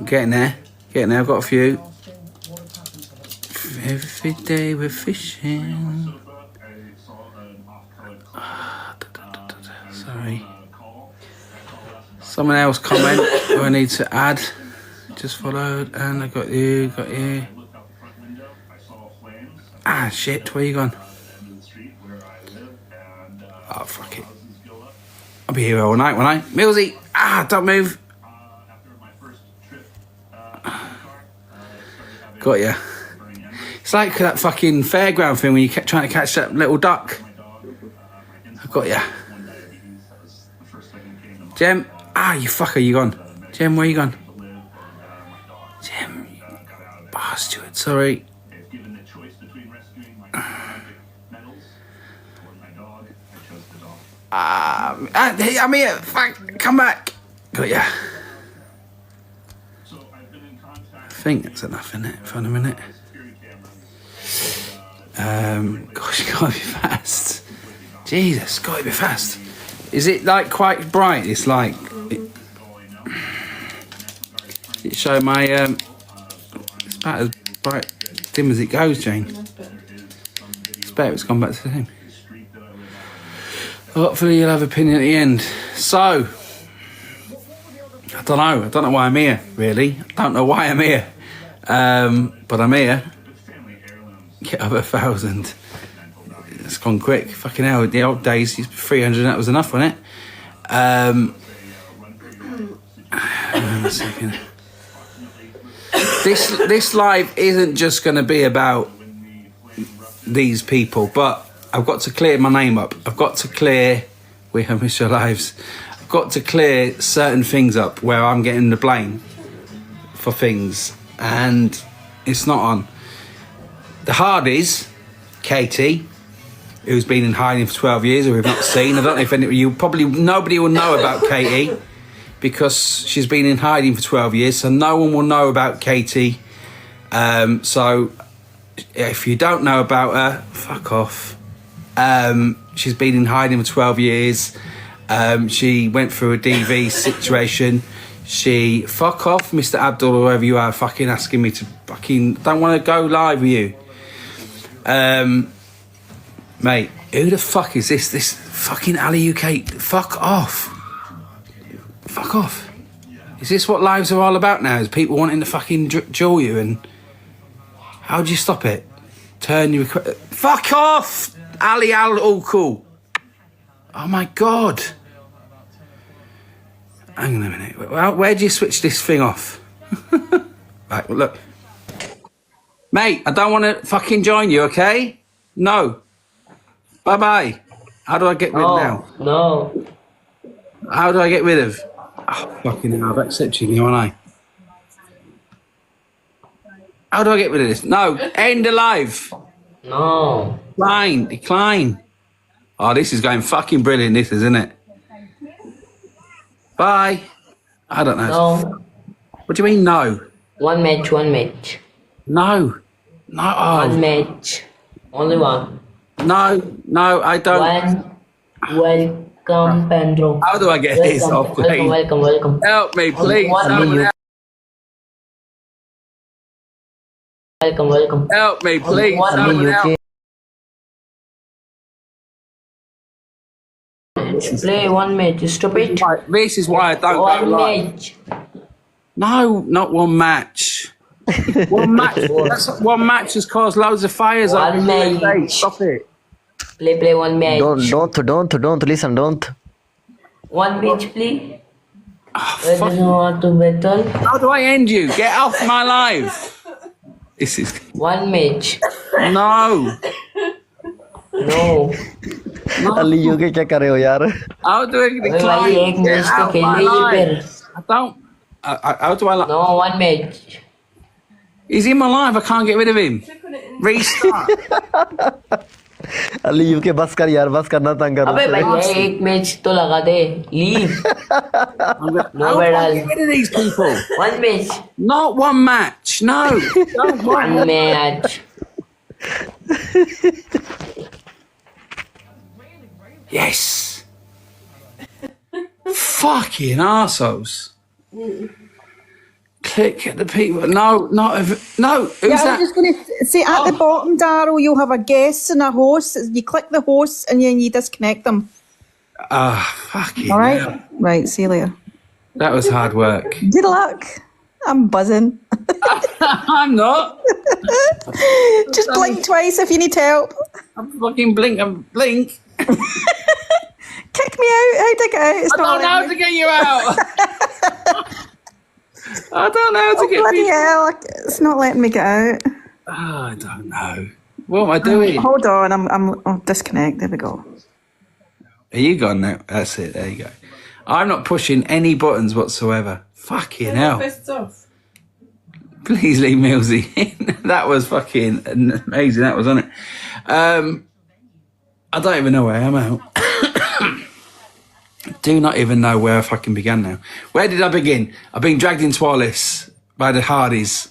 Getting there. Getting there. I've got a few. Every day we're fishing. Sorry. Someone else comment who I need to add. Just followed, and I got you, got you. Ah, shit, where you gone? Oh, fuck it. I'll be here all night, won't I? Millsy! Ah, don't move! Got ya. It's like that fucking fairground thing when you kept trying to catch that little duck. I got ya. Jem. Ah, you fucker, you gone. Jem, where you gone? Jem. Ah, Stuart, sorry. I'm here. Fuck, come back. Got ya. I think that's enough, isn't it? For a minute. Gosh, gotta be fast. Jesus, gotta be fast. Is it like quite bright? It's like it show my it's about as bright dim as it goes, Jane. It's better it's gone back to the thing. Hopefully you'll have opinion at the end. So I don't know why I'm here, really. I don't know why I'm here. But I'm here. Get over 1,000. It's gone quick. Fucking hell, the old days, 300, that was enough, wasn't it? Hang on a second. This live isn't just going to be about these people, but I've got to clear my name up. I've got to clear... We have missed your lives. I've got to clear certain things up where I'm getting the blame for things, and it's not on. The Hardys, Katie, who's been in hiding for 12 years, who we've not seen. I don't know if nobody will know about Katie because she's been in hiding for 12 years, so no one will know about Katie. So if you don't know about her, fuck off. She's been in hiding for 12 years. She went through a DV situation. She, fuck off, Mr. Abdul, or whoever you are, fucking asking me to fucking, don't want to go live with you. Mate, who the fuck is this? This fucking Ali UK. Fuck off. Fuck off. Is this what lives are all about now? Is people wanting to fucking jaw you? And how do you stop it? Turn your... Fuck off! Ali all cool. Oh my God. Hang on a minute. Where do you switch this thing off? Right, well, look. Mate, I don't want to fucking join you, okay? No. Bye-bye. How do I get rid now? No. How do I get rid of? Oh, fucking hell, I've accepted you, haven't I? How do I get rid of this? No, end the live. No. Decline. Oh, this is going fucking brilliant, this, isn't it? Bye. I don't know. No. What do you mean, no? One match. No. No. Oh. One match. Only one. No, I don't. Welcome, Pedro. How do I get this off, please? Welcome. Help me, please. Welcome. Help me, please. Play one match, stupid. This is why I don't go live. One match. No, not one match. One match. One match has caused loads of fires. One match. Stop it. Play one match. Don't listen, don't. One match, please. Oh, I don't know how to battle. how do I end you? Get off my live. This is... One match. No. No. Ali UK क्या कर रहे हो यार? How do I भाई एक match तो खेल लीजिए फिर. I don't. How do I like? No, one match. He's in my life. I can't get rid of him. Restart. Ali UK बस कर यार, बस करना तंग कर. अबे भाई एक मैच तो लगा दे. Leave. No, get rid of these people. One match. Not one match. No. Don't One match. Yes. Fucking arseholes. Click at the people. No, not if, no. Who's Yeah, I that? was just going to say at the bottom, Daryl, you'll have a guest and a host. You click the host and then you disconnect them. Fucking All right? hell. Right, see you later. That was hard work. Good luck. I'm buzzing. I'm not. Just blink twice if you need help. I'm fucking blink and blink. Kick me out. How'd I get out? It's I don't know how letting to me. get you out. I don't know how to Oh, get bloody people. hell. It's not letting me get out. I don't know. What am I doing? Hold on. I'll disconnect. There we go. Are you gone now? That's it. There you go. I'm not pushing any buttons whatsoever. Fucking hell. Please leave Millsy in. That was fucking amazing. That was, wasn't it? I don't even know where I am out. Do not even know where I fucking began now. Where did I begin? I've been dragged into all this by the Hardys.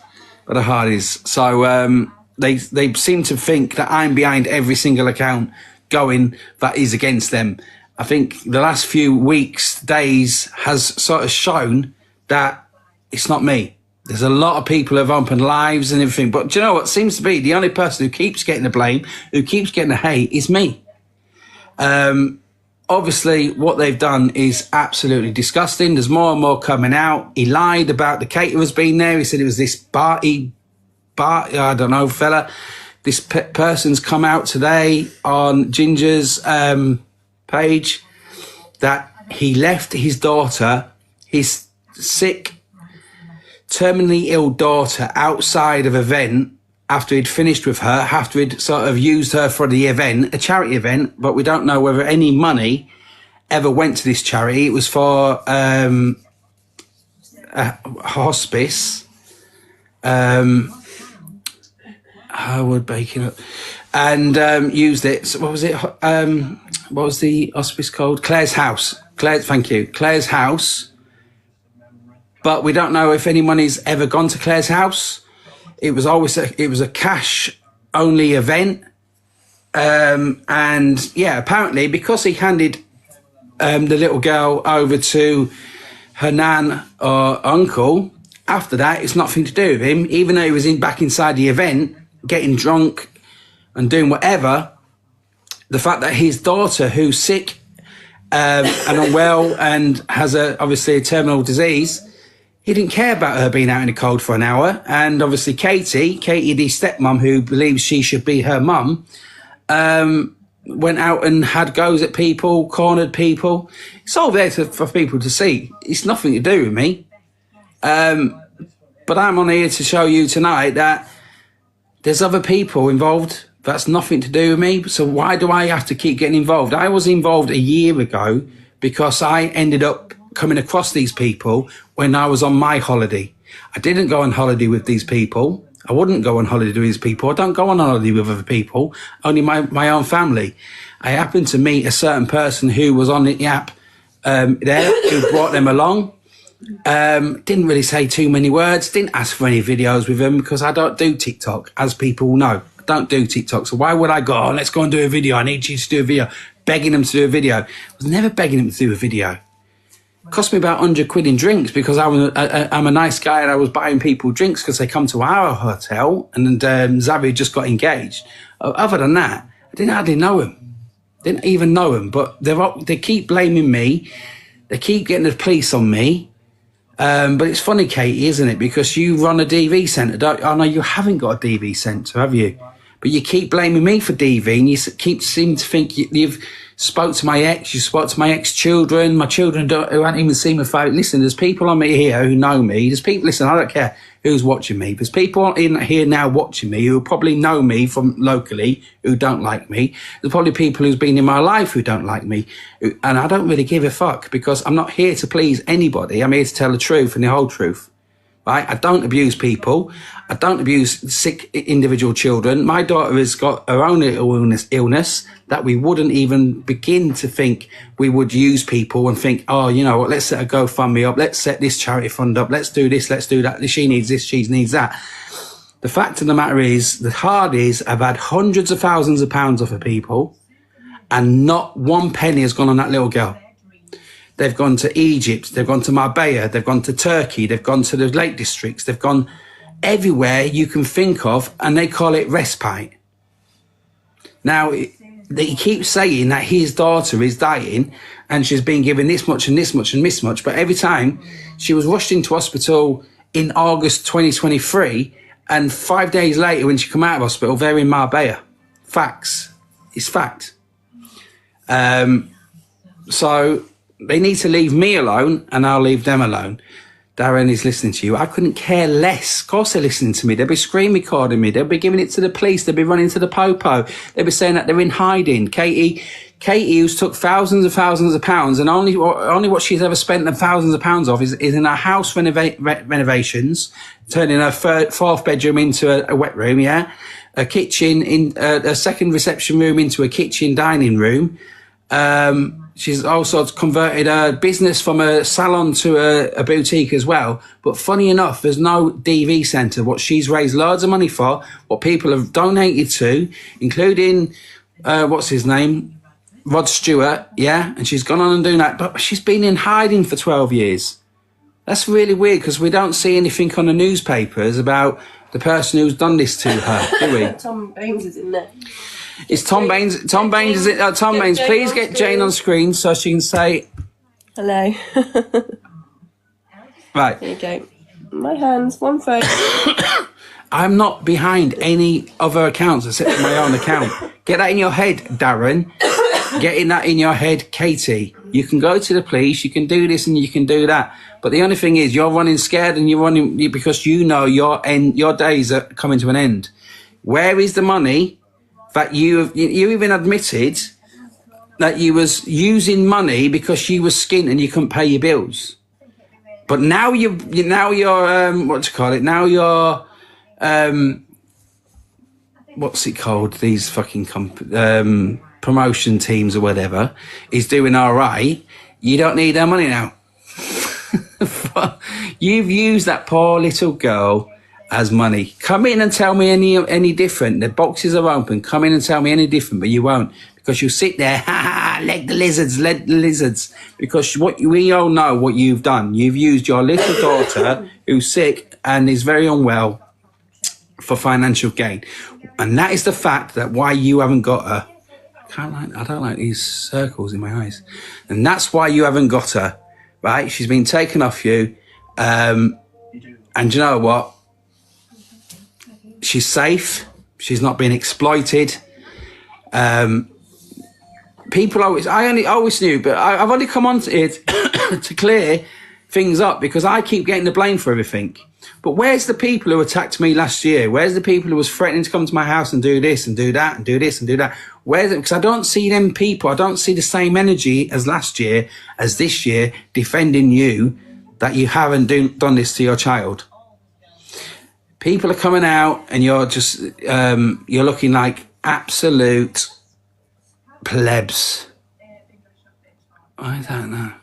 So they seem to think that I'm behind every single account going that is against them. I think the last few weeks, days has sort of shown that it's not me. There's a lot of people who have opened lives and everything. But do you know what seems to be the only person who keeps getting the blame, who keeps getting the hate, is me. Obviously, what they've done is absolutely disgusting. There's more and more coming out. He lied about the caterers being there. He said it was this I don't know, fella. This person's come out today on Ginger's page that he left his daughter, his sick, terminally ill daughter, outside of an event after he'd finished with her, after he'd sort of used her for the event, a charity event, but we don't know whether any money ever went to this charity. It was for a hospice. Howard Bacon up, and used it. So what was it? What was the hospice called? Claire's House. Thank you. Claire's House. But we don't know if any money's ever gone to Claire's House. It was always it was a cash only event, and yeah, apparently because he handed the little girl over to her nan or uncle. After that, it's nothing to do with him. Even though he was back inside the event, getting drunk and doing whatever, the fact that his daughter, who's sick and unwell and has obviously a terminal disease, he didn't care about her being out in the cold for an hour. And obviously Katie, the stepmom who believes she should be her mum, went out and had goes at people, cornered people. It's all there for people to see. It's nothing to do with me. But I'm on here to show you tonight that there's other people involved. That's nothing to do with me. So why do I have to keep getting involved? I was involved a year ago because I ended up coming across these people when I was on my holiday. I didn't go on holiday with these people. I wouldn't go on holiday with these people. I don't go on holiday with other people, only my own family. I happened to meet a certain person who was on the app there, who brought them along. Didn't really say too many words, didn't ask for any videos with them because I don't do TikTok, as people know. I don't do TikTok, so why would I go, let's go and do a video, I need you to do a video, begging them to do a video. I was never begging them to do a video. It cost me about 100 quid in drinks because I'm a nice guy and I was buying people drinks because they come to our hotel and Xavi just got engaged. Other than that, I didn't hardly know him. Didn't even know him, but they keep blaming me. They keep getting the police on me. But it's funny, Katie, isn't it? Because you run a DV centre. Oh, no, you haven't got a DV centre, have you? But you keep blaming me for DV and you keep seeming to think you've spoke to my ex, you spoke to my ex-children, my children who haven't even seen my face. Listen, there's people on me here who know me. There's people, listen, I don't care who's watching me. There's people in here now watching me who probably know me from locally who don't like me. There's probably people who's been in my life who don't like me. And I don't really give a fuck because I'm not here to please anybody. I'm here to tell the truth and the whole truth. Right? I don't abuse people. I don't abuse sick individual children. My daughter has got her own illness that we wouldn't even begin to think we would use people and think, oh, you know what, let's set a GoFundMe up. Let's set this charity fund up. Let's do this. Let's do that. She needs this. She needs that. The fact of the matter is the Hardys have had hundreds of thousands of pounds off of people and not one penny has gone on that little girl. they've gone to Egypt, they've gone to Marbella, they've gone to Turkey, they've gone to the Lake Districts, they've gone everywhere you can think of, and they call it respite. Now, he keeps saying that his daughter is dying and she's been given this much and this much and this much, but every time she was rushed into hospital in August 2023, and 5 days later when she come out of hospital, they're in Marbella. Facts. It's fact. So they need to leave me alone and I'll leave them alone. Darren is listening to you. I couldn't care less. Of course they're listening to me. They'll be screen recording me. They'll be giving it to the police. They'll be running to the popo. They'll be saying that they're in hiding. Katie, who's took thousands and thousands of pounds, and only what she's ever spent the thousands of pounds of is in her house renovations, turning her fourth bedroom into a wet room, yeah? A kitchen, a second reception room into a kitchen dining room. She's also converted her business from a salon to a boutique as well. But funny enough, there's no DV centre. What she's raised loads of money for, what people have donated to, including, what's his name? Rod Stewart, yeah? And she's gone on and doing that. But she's been in hiding for 12 years. That's really weird because we don't see anything on the newspapers about the person who's done this to her, do we? Tom Baines is in there. It's Tom Baines. Tom Baines is it? Tom Baines, please get Jane on screen so she can say. Hello. Right. There you go. My hands, one phone. I'm not behind any other accounts except for my own account. Get that in your head, Darren. Getting that in your head, Katie. You can go to the police, you can do this and you can do that. But the only thing is, you're running scared and you're running because you know your days are coming to an end. Where is the money that you even admitted that you was using money because you was skint and you couldn't pay your bills? But now you're what do you call it? Now you're what's it called? These fucking promotion teams or whatever is doing all right. You don't need their money now. You've used that poor little girl as money. Come in and tell me any different. The boxes are open. Come in and tell me any different, but you won't, because you'll sit there, let the lizards. Because we all know what you've done. You've used your little daughter who's sick and is very unwell for financial gain, and that is the fact that why you haven't got her. I don't like these circles in my eyes, and that's why you haven't got her. Right? She's been taken off you, and you know what? She's safe. She's not being exploited. People I always knew, but I've only come on to it to clear things up because I keep getting the blame for everything. But where's the people who attacked me last year? Where's the people who was threatening to come to my house and do this and do that and do this and do that? Where's it? Because I don't see them people. I don't see the same energy as last year, as this year, defending you that you haven't done this to your child. People are coming out and you're just, you're looking like absolute plebs. I don't know.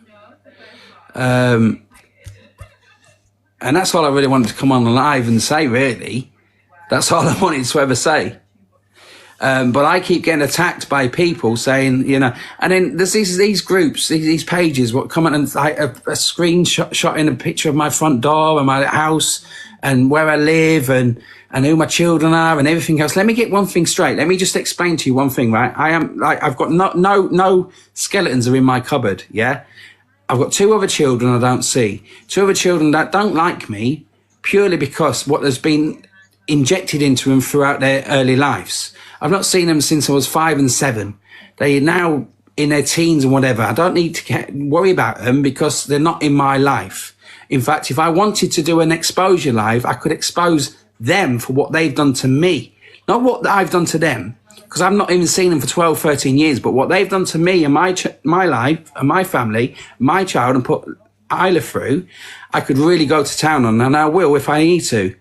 And that's all I really wanted to come on live and say, really. That's all I wanted to ever say. But I keep getting attacked by people saying, you know, and then there's these groups, these pages, what come and like a screenshot in a picture of my front door and my house and where I live and who my children are and everything else. Let me get one thing straight. Let me just explain to you one thing, right? I've got no skeletons are in my cupboard, yeah? I've got 2 other children I don't see. 2 other children that don't like me purely because what has been injected into them throughout their early lives. I've not seen them since I was 5 and 7. They're now in their teens and whatever. I don't need to worry about them because they're not in my life. In fact, if I wanted to do an exposure live, I could expose them for what they've done to me. Not what I've done to them, because I've not even seen them for 12, 13 years, but what they've done to me and my life and my family, my child, and put Isla through, I could really go to town on, and I will if I need to.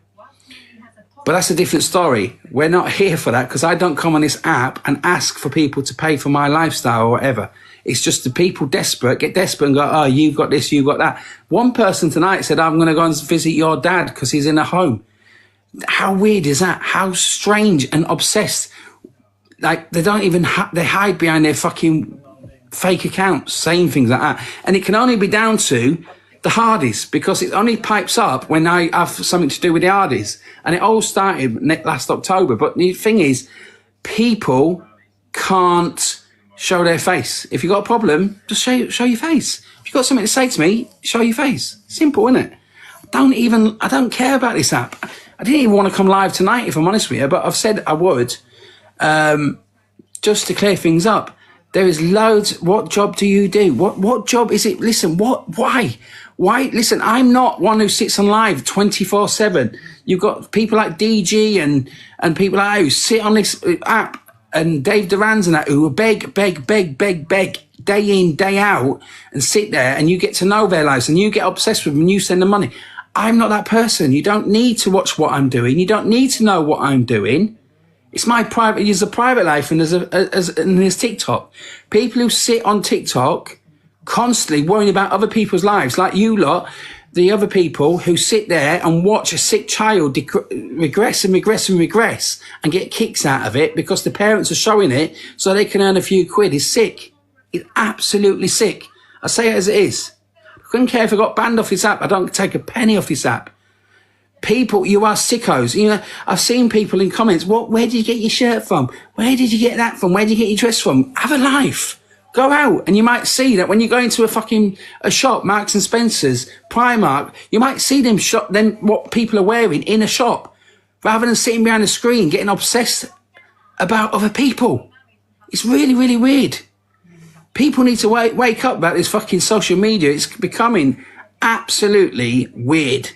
But that's a different story. We're not here for that because I don't come on this app and ask for people to pay for my lifestyle or whatever. It's just the people get desperate and go, oh, you've got this, you've got that. One person tonight said, I'm going to go and visit your dad because he's in a home. How weird is that? How strange and obsessed. Like, they don't even, they hide behind their fucking fake accounts saying things like that. And it can only be down to the Hardys, because it only pipes up when I have something to do with the Hardys. And it all started last October. But the thing is, people can't show their face. If you've got a problem, just show your face. If you've got something to say to me, show your face. Simple, isn't it? I don't care about this app. I didn't even want to come live tonight, if I'm honest with you, but I've said I would, just to clear things up. There is loads. What job do you do? What job is it? Listen, why? Listen, I'm not one who sits on live 24/7. You've got people like DG and people like who sit on this app, and Dave Duran's and that, who beg day in, day out, and sit there, and you get to know their lives, and you get obsessed with them, and you send them money. I'm not that person. You don't need to watch what I'm doing. You don't need to know what I'm doing. It's my private. There's a private life, and there's TikTok. People who sit on TikTok constantly worrying about other people's lives, like you lot, the other people who sit there and watch a sick child regress and get kicks out of it because the parents are showing it so they can earn a few quid, is sick. It's absolutely sick. I say it as it is. I couldn't care if I got banned off this app. I don't take a penny off this app. People, you are sickos. You know, I've seen people in comments, where did you get your shirt from? Where did you get that from? Where did you get your dress from? Have a life. Go out, and you might see that when you go into a shop, Marks and Spencer's, Primark, you might see them what people are wearing in a shop, rather than sitting behind a screen getting obsessed about other people. It's really, really weird. People need to wake up about this fucking social media. It's becoming absolutely weird.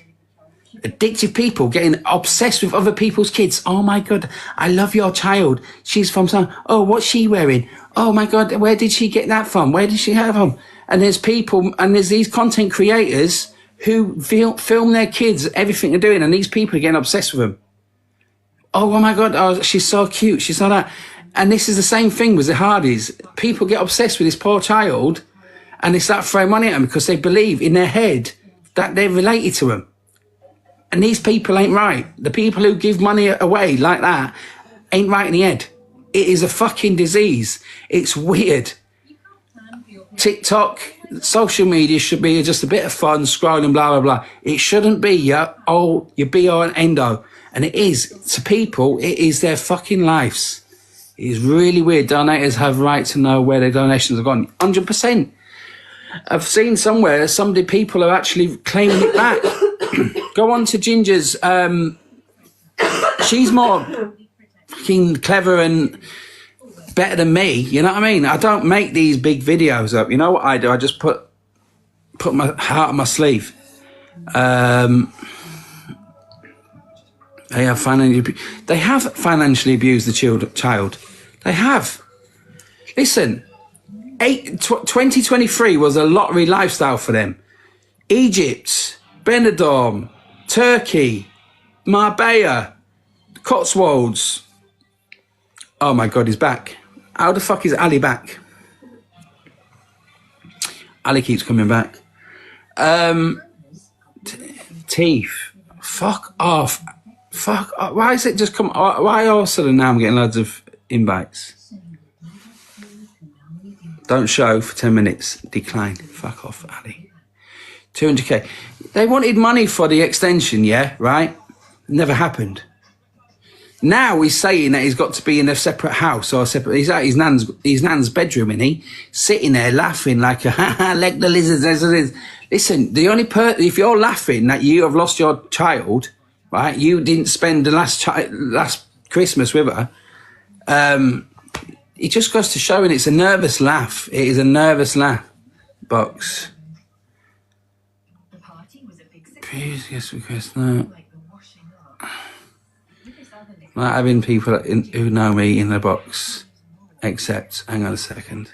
Addictive people getting obsessed with other people's kids. Oh my God, I love your child. She's from some. Oh, what's she wearing? Oh my God, where did she get that from? Where did she have them? And there's people, and there's these content creators who film their kids, everything they're doing, and these people are getting obsessed with them. Oh my God, oh, she's so cute. She's so that. And this is the same thing with the Hardys. People get obsessed with this poor child, and they start throwing money at them because they believe in their head that they're related to them. And these people ain't right. The people who give money away like that ain't right in the head. It is a fucking disease. It's weird. TikTok, social media should be just a bit of fun, scrolling, blah, blah, blah. It shouldn't be your be-all and end-all. And it is. To people, it is their fucking lives. It is really weird. Donators have right to know where their donations have gone. 100%. I've seen somewhere people are actually claiming it back. Go on to Ginger's. She's more fucking clever and better than me. You know what I mean? I don't make these big videos up. You know what I do? I just put my heart on my sleeve. They have financially abused the child. They have. Listen, 2023 was a lottery lifestyle for them. Egypt, Benidorm, Turkey, Marbella, Cotswolds. Oh my God, he's back. How the fuck is Ali back? Ali keeps coming back. Teeth. Fuck off. Fuck off. Why is it just come? Why all of a sudden now I'm getting loads of invites? Don't show for 10 minutes. Decline. Fuck off, Ali. 200k. They wanted money for the extension, yeah, right? Never happened. Now he's saying that he's got to be in a separate house or separate. He's at his nan's bedroom, isn't he? Sitting there laughing like like the lizards. Listen, the only if you're laughing that you have lost your child, right? You didn't spend the last Christmas with her. It just goes to show, and it's a nervous laugh. It is a nervous laugh. Box. Please, yes, request no. Not having people who know me in the box. Except, hang on a second.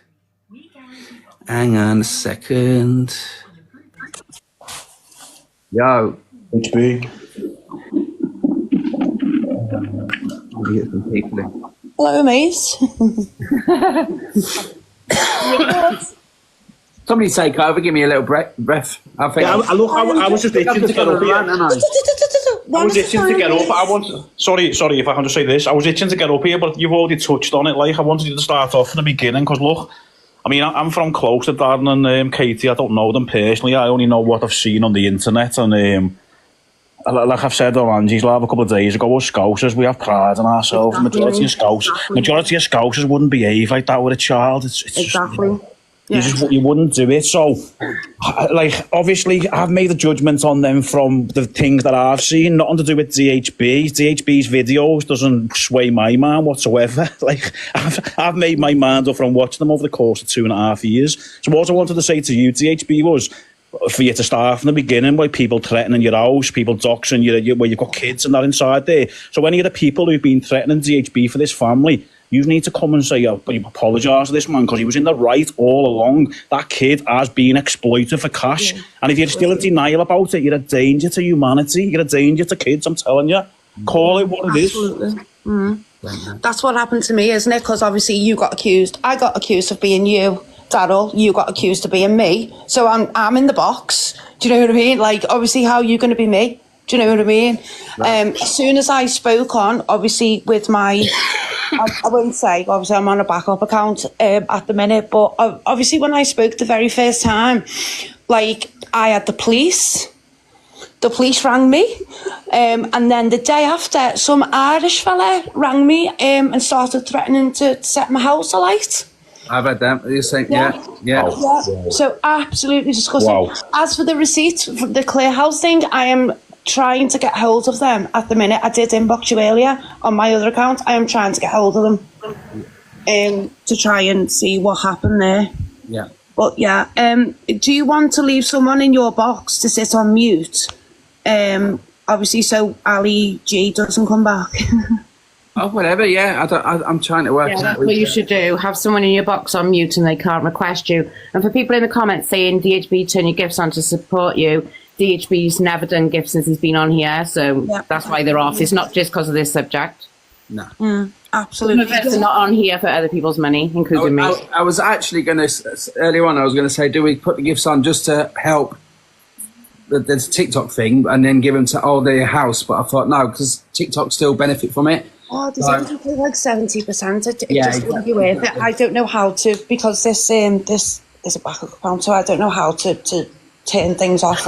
Yo. HB. Let me get some people in. Hello, mate. Somebody take over, give me a little breath. I think. Yeah, I was just itching to get up here. I was itching to get up. Sorry if I can just say this. I was itching to get up here, but you've already touched on it. Like, I wanted you to start off in the beginning, because look, I mean, I'm from close to Darren and Katie. I don't know them personally. I only know what I've seen on the internet. And like I've said on Angie's Live a couple of days ago, us Scousers, we have pride in ourselves. Majority of Scousers wouldn't behave like that with a child. It's Exactly. you wouldn't do it. So, like, obviously, I've made a judgment on them from the things that I've seen, nothing to do with DHB. DHB's videos doesn't sway my mind whatsoever. Like, I've made my mind up from watching them over the course of 2.5 years. So what I wanted to say to you, DHB, was for you to start from the beginning by people threatening your house, people doxing you, where you've got kids and that inside there. So any of the people who've been threatening DHB for this family, you need to come and say, you apologise to this man, because he was in the right all along. That kid has been exploited for cash. Yeah. And if you're still in denial about it, you're a danger to humanity. You're a danger to kids, I'm telling you. Call it what it is. That's what happened to me, isn't it? Because obviously you got accused. I got accused of being you, Daryl. You got accused of being me. So I'm in the box. Do you know what I mean? Like, obviously, how are you going to be me? Do you know what I mean? Right. As soon as I spoke on, obviously, with my... I wouldn't say, obviously, I'm on a backup account at the minute, but obviously when I spoke the very first time, like, I had the police rang me, and then the day after, some Irish fella rang me and started threatening to set my house alight. I've had that. You're saying, yeah. Yeah. So absolutely disgusting. Wow. As for the receipts for the Clear House thing, I am trying to get hold of them at the minute. I did inbox you earlier on my other account. I am trying to get hold of them to try and see what happened there. Yeah. But yeah, do you want to leave someone in your box to sit on mute? Obviously, so Ali G doesn't come back. Oh, whatever. Yeah, I'm trying to work. Yeah, that's what you should do. Have someone in your box on mute and they can't request you. And for people in the comments saying DHB turn your gifts on to support you, DHB's never done gifts since he's been on here, so that's why they're off. It's not just because of this subject. No. Absolutely. Some of us are not on here for other people's money, including me. I was actually going to, earlier on, I was going to say, do we put the gifts on just to help the TikTok thing and then give them to their house? But I thought, no, because TikTok still benefit from it. Oh, does it pay like 70%? It just wouldn't be worth it. I don't know how to, because this is a backup account, so I don't know how to turn things off.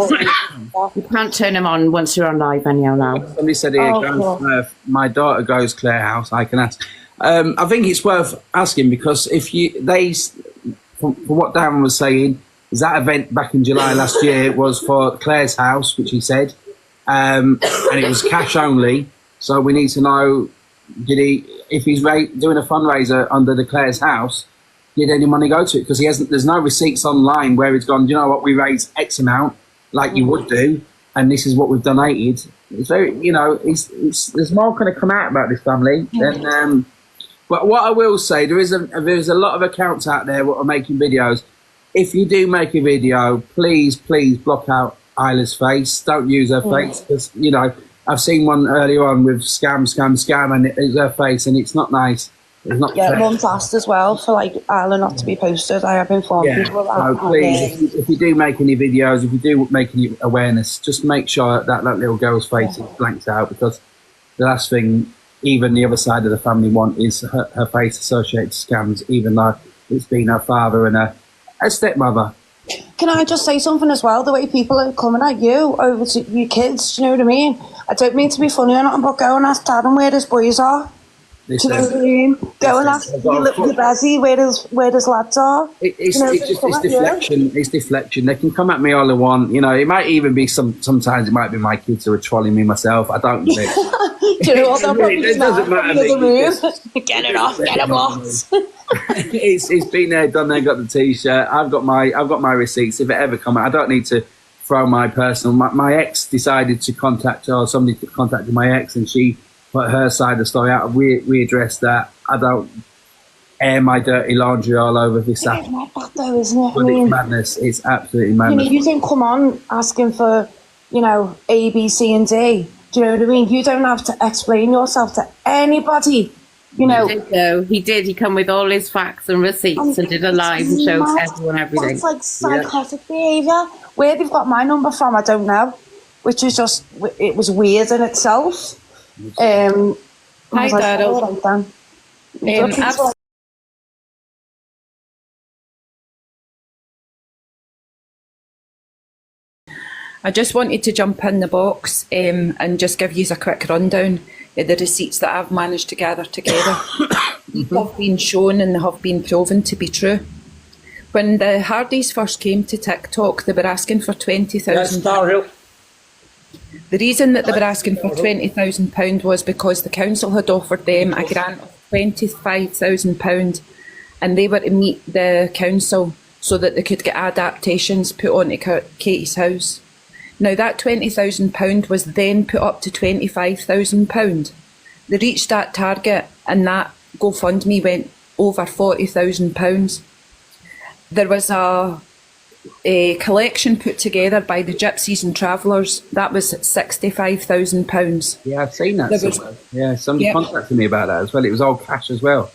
You can't turn them on once you're on live anyhow now. Somebody said here, my daughter goes Claire House. I can ask. I think it's worth asking because if from what Darren was saying, is that event back in July last year was for Claire's house, which he said, and it was cash only. So we need to know, if he's doing a fundraiser under the Claire's house, did any money go to it? Because there's no receipts online where it's gone, you know what, we raised X amount, like you would do, and this is what we've donated. It's very, there's more going to come out about this family. And, but what I will say, there's a lot of accounts out there that are making videos. If you do make a video, please block out Isla's face. Don't use her face, because, I've seen one earlier on with scam, and it's her face, and it's not nice. It's not fair. Mum's asked as well for like Isla not to be posted. I have informed people of that. So please, if you do make any videos, if you do make any awareness, just make sure that little girl's face is blanked out, because the last thing even the other side of the family want is her face associated to scams, even though it's been her father and her stepmother. Can I just say something as well? The way people are coming at you over to your kids, do you know what I mean? I don't mean to be funny or nothing, but go and ask Darren where his boys are. Do you know what I mean? Go and ask your Bezzy where his lads are. It's deflection. It's deflection. They can come at me all they want. It might even be sometimes it might be my kids who are trolling me myself. I don't know. Do you know what? It doesn't matter. Get it off. Get them off. It's been there, done there. Got the T-shirt. I've got my receipts. If it ever come out, I don't need to throw my personal. My ex decided to contact her, or somebody contacted my ex, and she put her side of the story out. We addressed that. I don't air my dirty laundry all over this stuff. It's not bad though, isn't it? It's madness. It's absolutely madness. You don't come on asking for, A, B, C, and D. Do you know what I mean? You don't have to explain yourself to anybody. He did. He come with all his facts and receipts and did a live and showed everyone everything. It's like psychotic behaviour. Where they've got my number from, I don't know. Which is just, it was weird in itself. Hi, Daryl. All right, then. I just wanted to jump in the box and just give you a quick rundown of the receipts that I've managed to gather together. These have been shown and they have been proven to be true. When the Hardys first came to TikTok, they were asking for £20,000. The reason that they were asking for £20,000 was because the council had offered them a grant of £25,000 and they were to meet the council so that they could get adaptations put onto Katie's house. Now that £20,000 was then put up to £25,000. They reached that target and that GoFundMe went over £40,000. There was a collection put together by the Gypsies and Travellers. That was £65,000. Yeah, I've seen that somewhere. Yeah, somebody contacted me about that as well. It was all cash as well.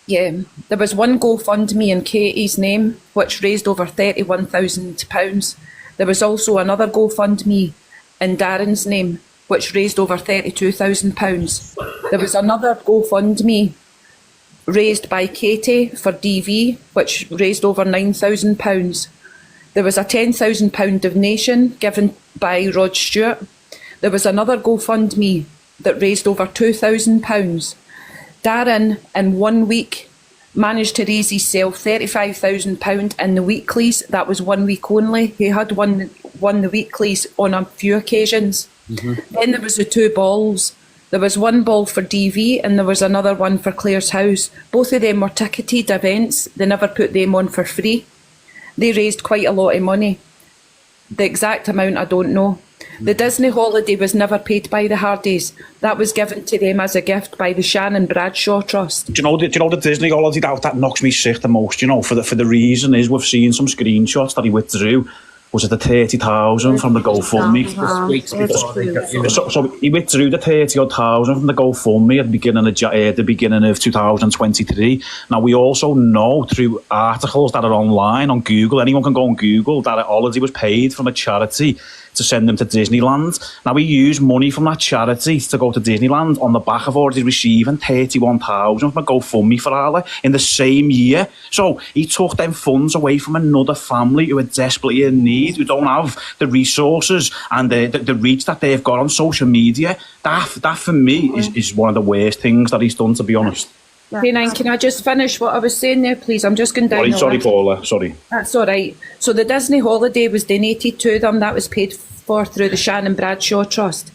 Yeah, there was one GoFundMe in Katie's name, which raised over £31,000. There was also another GoFundMe in Darren's name, which raised over £32,000. There was another GoFundMe raised by Katie for DV, which raised over £9,000. There was a £10,000 donation given by Rod Stewart. There was another GoFundMe that raised over £2,000. Darren, in 1 week, managed to raise himself £35,000 in the weeklies. That was 1 week only. He had won the weeklies on a few occasions. Then there was the two balls. There was one ball for DV and there was another one for Claire's house. Both of them were ticketed events. They never put them on for free. They raised quite a lot of money. The exact amount I don't know. The Disney holiday was never paid by the Hardys. That was given to them as a gift by the Shannon Bradshaw Trust. Do you know the Disney holiday that knocks me sick the most? You know, for the reason is we've seen some screenshots that he withdrew. Was it the 30,000 from the GoFundMe? So he withdrew the 30,000 from the GoFundMe at the beginning of 2023. Now we also know through articles that are online on Google, anyone can go on Google, that a holiday was paid from a charity to send them to Disneyland. Now he used money from that charity to go to Disneyland on the back of already receiving 31,000 from a GoFundMe for Arla in the same year. So he took them funds away from another family who are desperately in need, who don't have the resources and the reach that they've got on social media. That for me is one of the worst things that he's done, to be honest. K9, can I just finish what I was saying there, please? I'm just going down. Sorry, Paula. Sorry. That's all right. So the Disney holiday was donated to them. That was paid for through the Shannon Bradshaw Trust.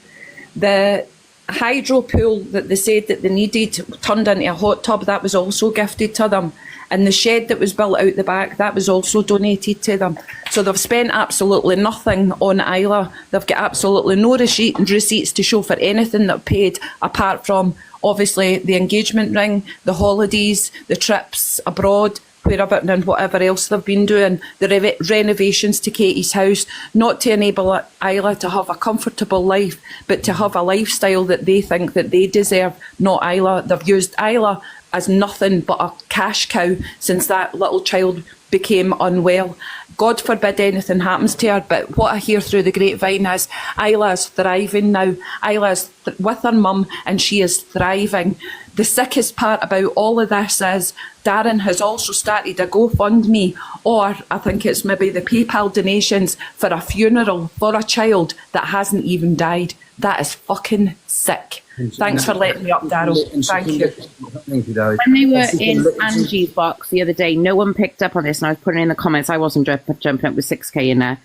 The hydro pool that they said that they needed turned into a hot tub. That was also gifted to them. And the shed that was built out the back, that was also donated to them. So they've spent absolutely nothing on Isla. They've got absolutely no receipts to show for anything they've paid, apart from obviously the engagement ring, the holidays, the trips abroad, wherever and whatever else they've been doing, the renovations to Katie's house, not to enable Isla to have a comfortable life, but to have a lifestyle that they think that they deserve, not Isla. They've used Isla as nothing but a cash cow since that little child became unwell. God forbid anything happens to her, but what I hear through the grapevine is Isla is thriving now. Isla is with her mum and she is thriving. The sickest part about all of this is Darren has also started a GoFundMe, or I think it's maybe the PayPal donations for a funeral for a child that hasn't even died. That is fucking sick. Thanks for letting me up, Daryl. Thank you. Thank you, Darren. When they were in Angie's box the other day, no one picked up on this, and I was putting it in the comments. I wasn't jumping up with 6k in there.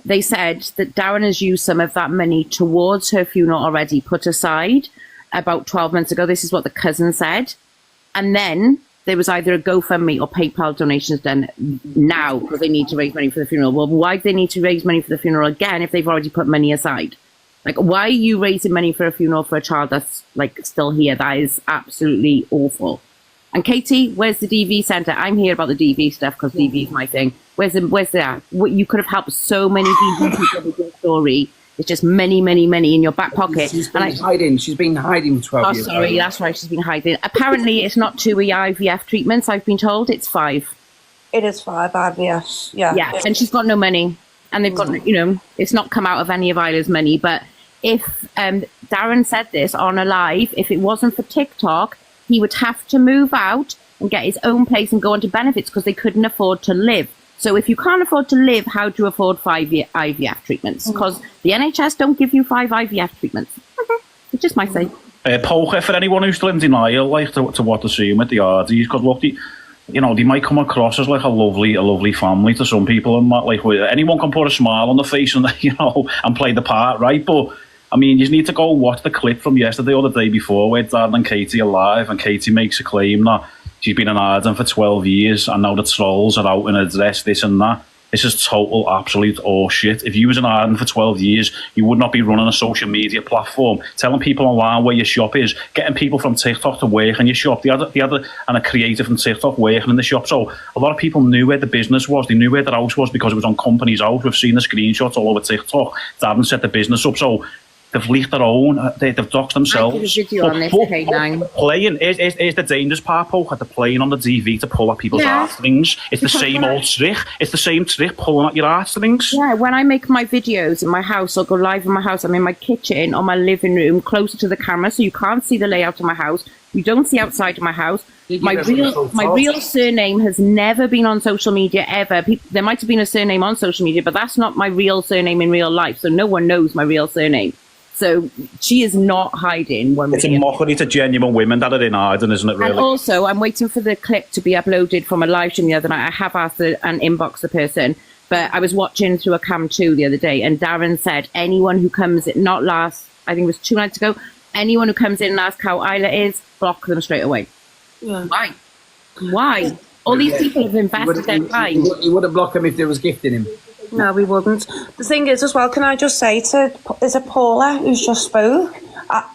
They said that Darren has used some of that money towards her funeral already, put aside about 12 months ago. This is what the cousin said. And then there was either a GoFundMe or PayPal donations done now because they need to raise money for the funeral. Well, why do they need to raise money for the funeral again if they've already put money aside? Like, why are you raising money for a funeral for a child that's, like, still here? That is absolutely awful. And Katie, where's the DV centre? I'm here about the DV stuff because DV is my thing. Where's that? You could have helped so many DV people with your story. It's just many in your back pocket. She's been hiding. She's been hiding for 12 years. Oh, sorry, that's right. She's been hiding. Apparently, it's not 2 IVF treatments, I've been told. It's 5. It is 5 IVFs, yeah. Yeah, and she's got no money. And they've got, it's not come out of any of Isla's money. But if Darren said this on a live, if it wasn't for TikTok, he would have to move out and get his own place and go on to benefits because they couldn't afford to live. So if you can't afford to live, how do you afford 5 IVF treatments? Because the NHS don't give you 5 IVF treatments. It's just my say. Poker for anyone who's still in denial, like to what they're seeing with the Hardys, because look, they might come across as like a lovely family to some people, and that, like, anyone can put a smile on the face and and play the part, right? But I mean, you need to go watch the clip from yesterday or the day before where Darren and Katie are live, and Katie makes a claim that she's been an Arden for 12 years, and now the trolls are out in a dress, this and that. This is total, absolute horseshit. If you was an Arden for 12 years, you would not be running a social media platform, telling people online where your shop is, getting people from TikTok to work in your shop. The other, and a creative from TikTok working in the shop. So a lot of people knew where the business was. They knew where their house was because it was on company's house. We've seen the screenshots all over TikTok. Darren set the business up. So they've leaked their own. They've doxed themselves. I did a video on this, K9. Playing is the dangerous part, Poke, at the playing on the TV to pull at people's heartstrings. It's the same old trick. It's the same trick, pulling at your heartstrings. Yeah, when I make my videos in my house, I'll go live in my house. I'm in my kitchen or my living room, closer to the camera, so you can't see the layout of my house. You don't see outside of my house. My real surname has never been on social media ever. There might have been a surname on social media, but that's not my real surname in real life. So no one knows my real surname. So she is not hiding. It's a mockery to genuine women that are in Arden, isn't it, really? And also, I'm waiting for the clip to be uploaded from a live stream the other night. I have asked and inbox the person, but I was watching through a Cam 2 the other day, and Darren said, anyone who comes in, I think it was 2 nights ago, anyone who comes in and asks how Isla is, block them straight away. Yeah. Why? All these people have invested their time. You wouldn't block him if they was gifting him. No, we wouldn't. The thing is, as well, can I just say is it Paula who's just spoke?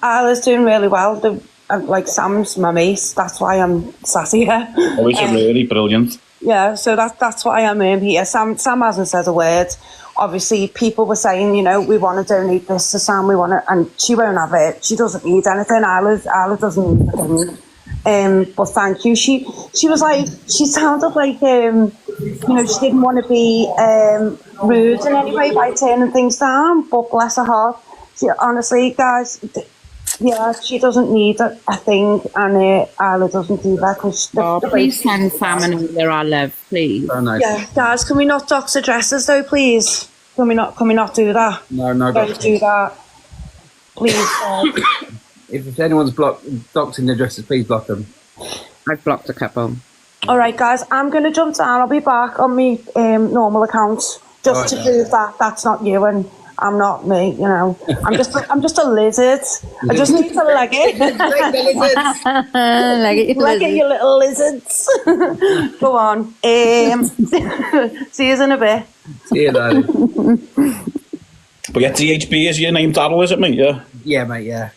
Isla's doing really well. Like Sam's my mate, that's why I'm sat here. Oh, he's really brilliant. Yeah, so that's why I'm here. Sam hasn't said a word. Obviously, people were saying, we want to donate this to Sam, and she won't have it. She doesn't need anything. Isla doesn't need anything. But thank you. She was like, she sounded like, she didn't want to be rude in any way by turning things down, but bless her heart. Honestly, guys, she doesn't need a thing, and Isla doesn't either. Please send Sam and Isla our love, please. Oh, nice. Yeah, guys, can we not dox addresses though, please? Can we not do that? No, don't do that. Please. If anyone's doxing the addresses, please block them. I've blocked a couple. All right, guys, I'm going to jump down. I'll be back on my normal account just to prove that that's not you and I'm not me. I'm just a lizard. I just need to leg it. Leg it, you little lizards. Go on. See you in a bit. See you, darling. But yeah, DHB is your name, Darryl, is it, mate? Yeah. Yeah, mate. Yeah.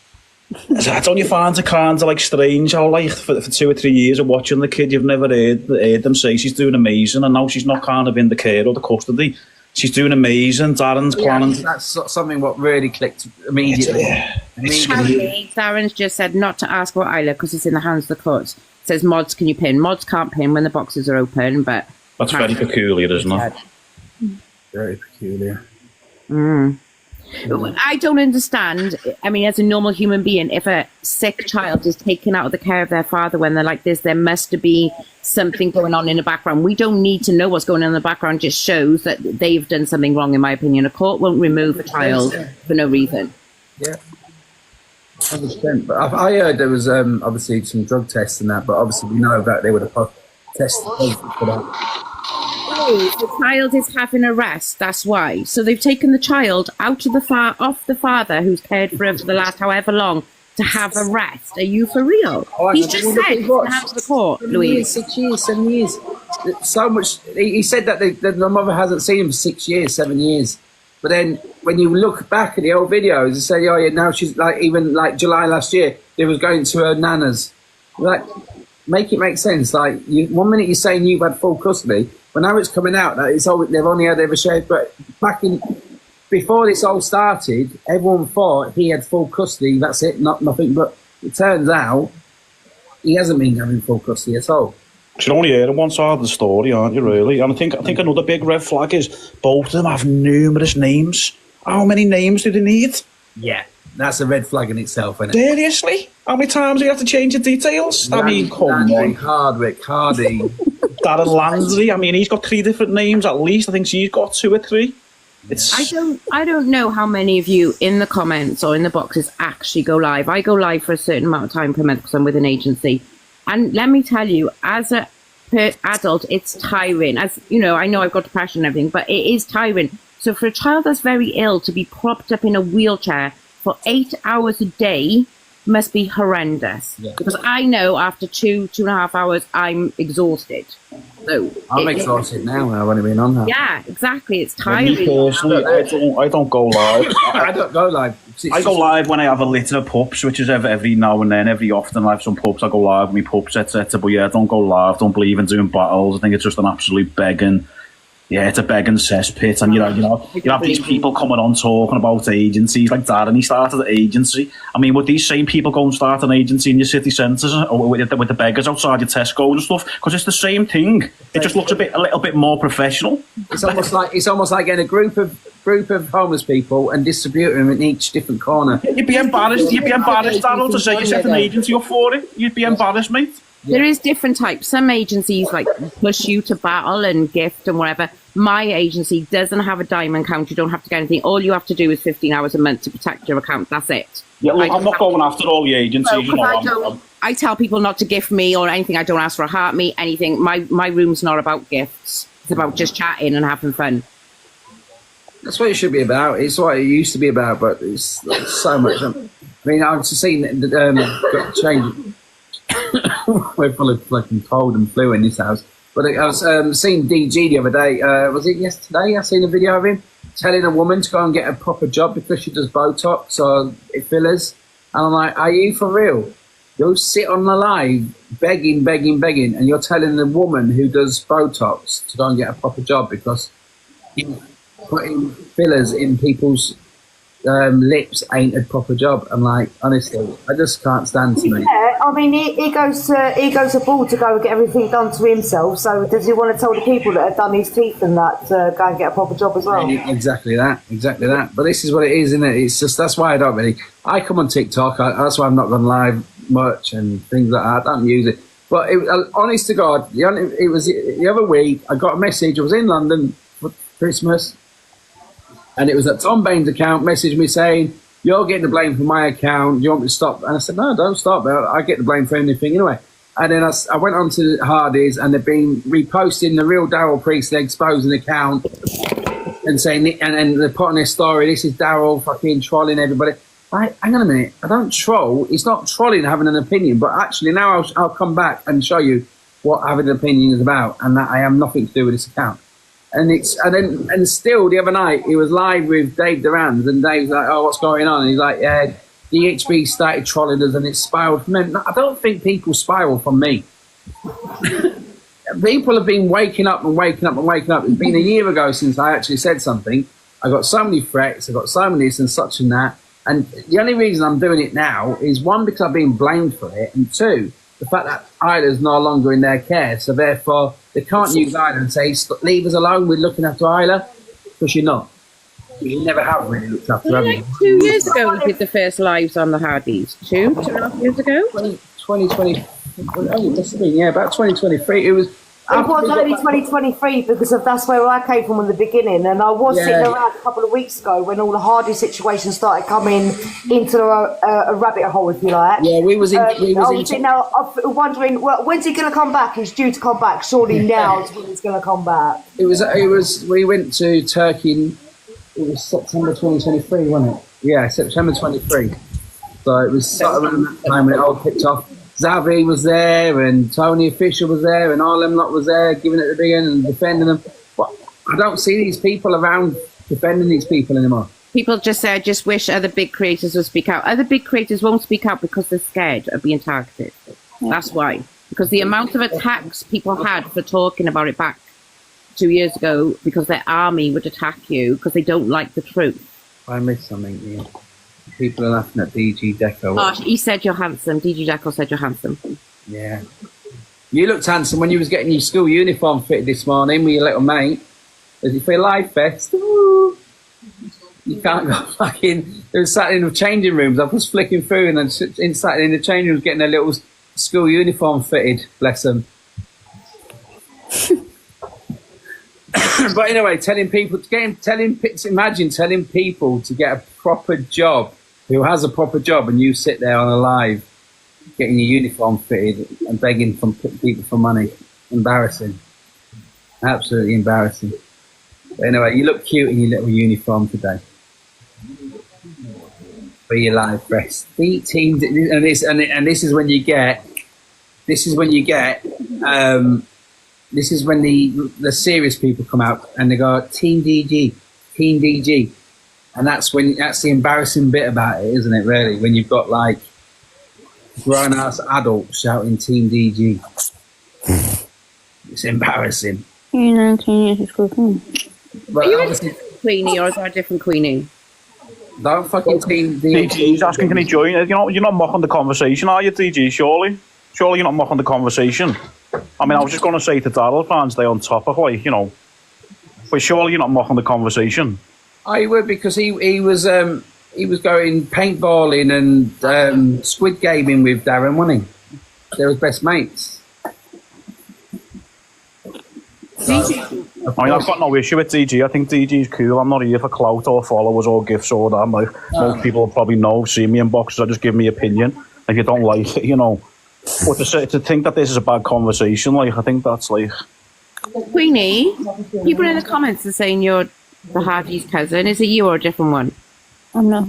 Don't you find it kind of like strange how like for 2 or 3 years of watching the kid, you've never heard them say she's doing amazing, and now she's not kind of in the care or the custody. She's doing amazing. Darren's planning. That's something what really clicked immediately. Darren's just said not to ask about Isla because it's in the hands of the courts. It says mods can you pin? Mods can't pin when the boxes are open, but that's very peculiar, isn't it? Very peculiar. I don't understand. I mean, as a normal human being, if a sick child is taken out of the care of their father when they're like this, there must be something going on in the background. We don't need to know what's going on in the background. It just shows that they've done something wrong, in my opinion. A court won't remove a child for no reason. Yeah. 100%. But I heard there was obviously some drug tests and that, but obviously we know that they would have tested for that. The child is having a rest, that's why. So they've taken the child out of off the father who's cared for him for the last however long to have a rest. Are you for real? He just said he's going to have the court, Louise. 6 years, 7 years. So much. He said that the mother hasn't seen him for 6 years, 7 years. But then when you look back at the old videos, they say, oh yeah, now she's like, even like July last year, they was going to her nana's. Like, make it make sense. Like, 1 minute you're saying you've had full custody, but now it's coming out that they've only had ever shared. But before this all started, everyone thought he had full custody. That's it, nothing. But it turns out he hasn't been having full custody at all. You're only hearing one side of the story, aren't you, really? And I think another big red flag is both of them have numerous names. How many names do they need? Yeah. That's a red flag in itself, isn't it? Seriously? How many times do you have to change the details? I mean, come on. Hardwick, Hardy. Darren Landry, I mean, he's got 3 different names at least. I think she's got 2 or 3. I don't know how many of you in the comments or in the boxes actually go live. I go live for a certain amount of time per month because I'm with an agency. And let me tell you, as a adult, it's tiring. As you know I've got depression and everything, but it is tiring. So for a child that's very ill to be propped up in a wheelchair for 8 hours a day must be horrendous. Yeah. Because I know after 2.5 hours, I'm exhausted. So I'm exhausted now. I've only been on that. Yeah, exactly. It's Me tiring. personally, I don't go live. I don't go live. I go live when I have a litter of pups, which is every now and then, every often. I have some pups, I go live with my pups, etc. But yeah, I don't go live, don't believe in doing battles. I think it's just an absolute begging. Yeah, it's a begging cesspit, and you have these people coming on talking about agencies like Darren. He started an agency. I mean, would these same people go and start an agency in your city centres or with the beggars outside your Tesco and stuff? Because it's the same thing. It just looks a little bit more professional. It's almost like getting a group of homeless people and distributing them in each different corner. You'd be embarrassed. Darryl, to say you set an agency up for it. You'd be embarrassed, mate. There is different types. Some agencies like push you to battle and gift and whatever. My agency doesn't have a diamond count. You don't have to get anything. All you have to do is 15 hours a month to protect your account. That's it. Yeah, look, I'm not going after all the agencies. I tell people not to gift me or anything. I don't ask for a heart me, anything. My room's not about gifts. It's about just chatting and having fun. That's what it should be about. It's what it used to be about, but it's so much. I mean, I've seen got change. We're full of fucking cold and flu in this house. But I was seeing DG the other day. Was it yesterday? I seen a video of him telling a woman to go and get a proper job because she does Botox or fillers. And I'm like, are you for real? You'll sit on the live begging, and you're telling the woman who does Botox to go and get a proper job because putting fillers in people's lips ain't a proper job. I'm like, honestly, I just can't stand to me. Yeah, I mean, he goes abroad to go and get everything done to himself. So does he want to tell the people that have done his teeth and that to go and get a proper job as well? Exactly that. But this is what it is, isn't it? It's just that's why I don't really. I come on TikTok. That's why I'm not going live much and things like that. I don't use it. But honest to God, it was the other week. I got a message. I was in London for Christmas. And it was at Tom Bain's account, messaged me saying, you're getting the blame for my account. Do you want me to stop? And I said, no, don't stop. I get the blame for anything anyway. And then I went on to Hardy's and they've been reposting the real Daryl Priestley exposing account and saying, and then they're putting their story, this is Daryl fucking trolling everybody. Hang on a minute. I don't troll. It's not trolling having an opinion. But actually now I'll come back and show you what having an opinion is about and that I have nothing to do with this account. And still the other night he was live with Dave Durand and Dave's like, oh, what's going on? And he's like, yeah, DHB started trolling us and it spiraled from him. I don't think people spiral from me. People have been waking up. It's been a year ago since I actually said something. I got so many threats, I got so many this and such and that. And the only reason I'm doing it now is one, because I've been blamed for it, and two, the fact that Isla's no longer in their care, so therefore they can't use Isla and say, leave us alone, we're looking after Isla, because you're not. You never have really looked after her. Like 2 years ago we did the first lives on the Hardys. 2.5 years ago? 2020, about 2023. It was only 2023 because that's where I came from in the beginning, and I was sitting around a couple of weeks ago when all the Hardy situations started coming into a rabbit hole, if you like. Yeah, we was now I'm wondering, well, when's he going to come back? He's due to come back. Surely now is when he's going to come back. It was. We went to Turkey. It was September 2023, wasn't it? Yeah, September 23. So it was around that time when it all kicked off. Xavi was there and Tony Fisher was there and all them lot was there giving it the big end and defending them. But I don't see these people around defending these people anymore. People just say, I just wish other big creators would speak out. Other big creators won't speak out because they're scared of being targeted. That's why. Because the amount of attacks people had for talking about it back 2 years ago because their army would attack you because they don't like the truth. I missed something here. People are laughing at DG Deco. Oh, he said you're handsome. DG Deco said you're handsome. Yeah. You looked handsome when you was getting your school uniform fitted this morning with your little mate. As you feel live fest. Ooh. You can't go fucking. They were sat in the changing rooms. I was flicking through and then sat in the changing rooms getting their little school uniform fitted. Bless them. But anyway, imagine telling people to get a proper job, who has a proper job, and you sit there on a live getting your uniform fitted and begging from people for money. Embarrassing. Absolutely embarrassing. But anyway, you look cute in your little uniform today. For your live press. The team, and this is when you get. This is when the serious people come out and they go, Team DG, and that's the embarrassing bit about it, isn't it? Really, when you've got like grown-ass adults shouting Team DG, it's embarrassing. You know, But are you a Queenie or is there a different Queenie? Don't fucking Team DG. He's asking, can he join? You're not mocking the conversation, are you, DG? Surely you're not mocking the conversation. I mean, I was just going to say to Daryl, fans, stay on top of, like, you know, but surely you're not mocking the conversation. I would, because he was going paintballing and squid gaming with Darren, wasn't he? They were best mates. I mean, I've got no issue with DG. I think DG's cool. I'm not here for clout or followers or gifts or that. Like, most people probably know, see me in boxes, I just give me opinion. If you don't like it, you know. But to think that this is a bad conversation, like, I think that's like... Queenie, people in the comments are saying you're the Hardy's cousin. Is it you or a different one? I'm not.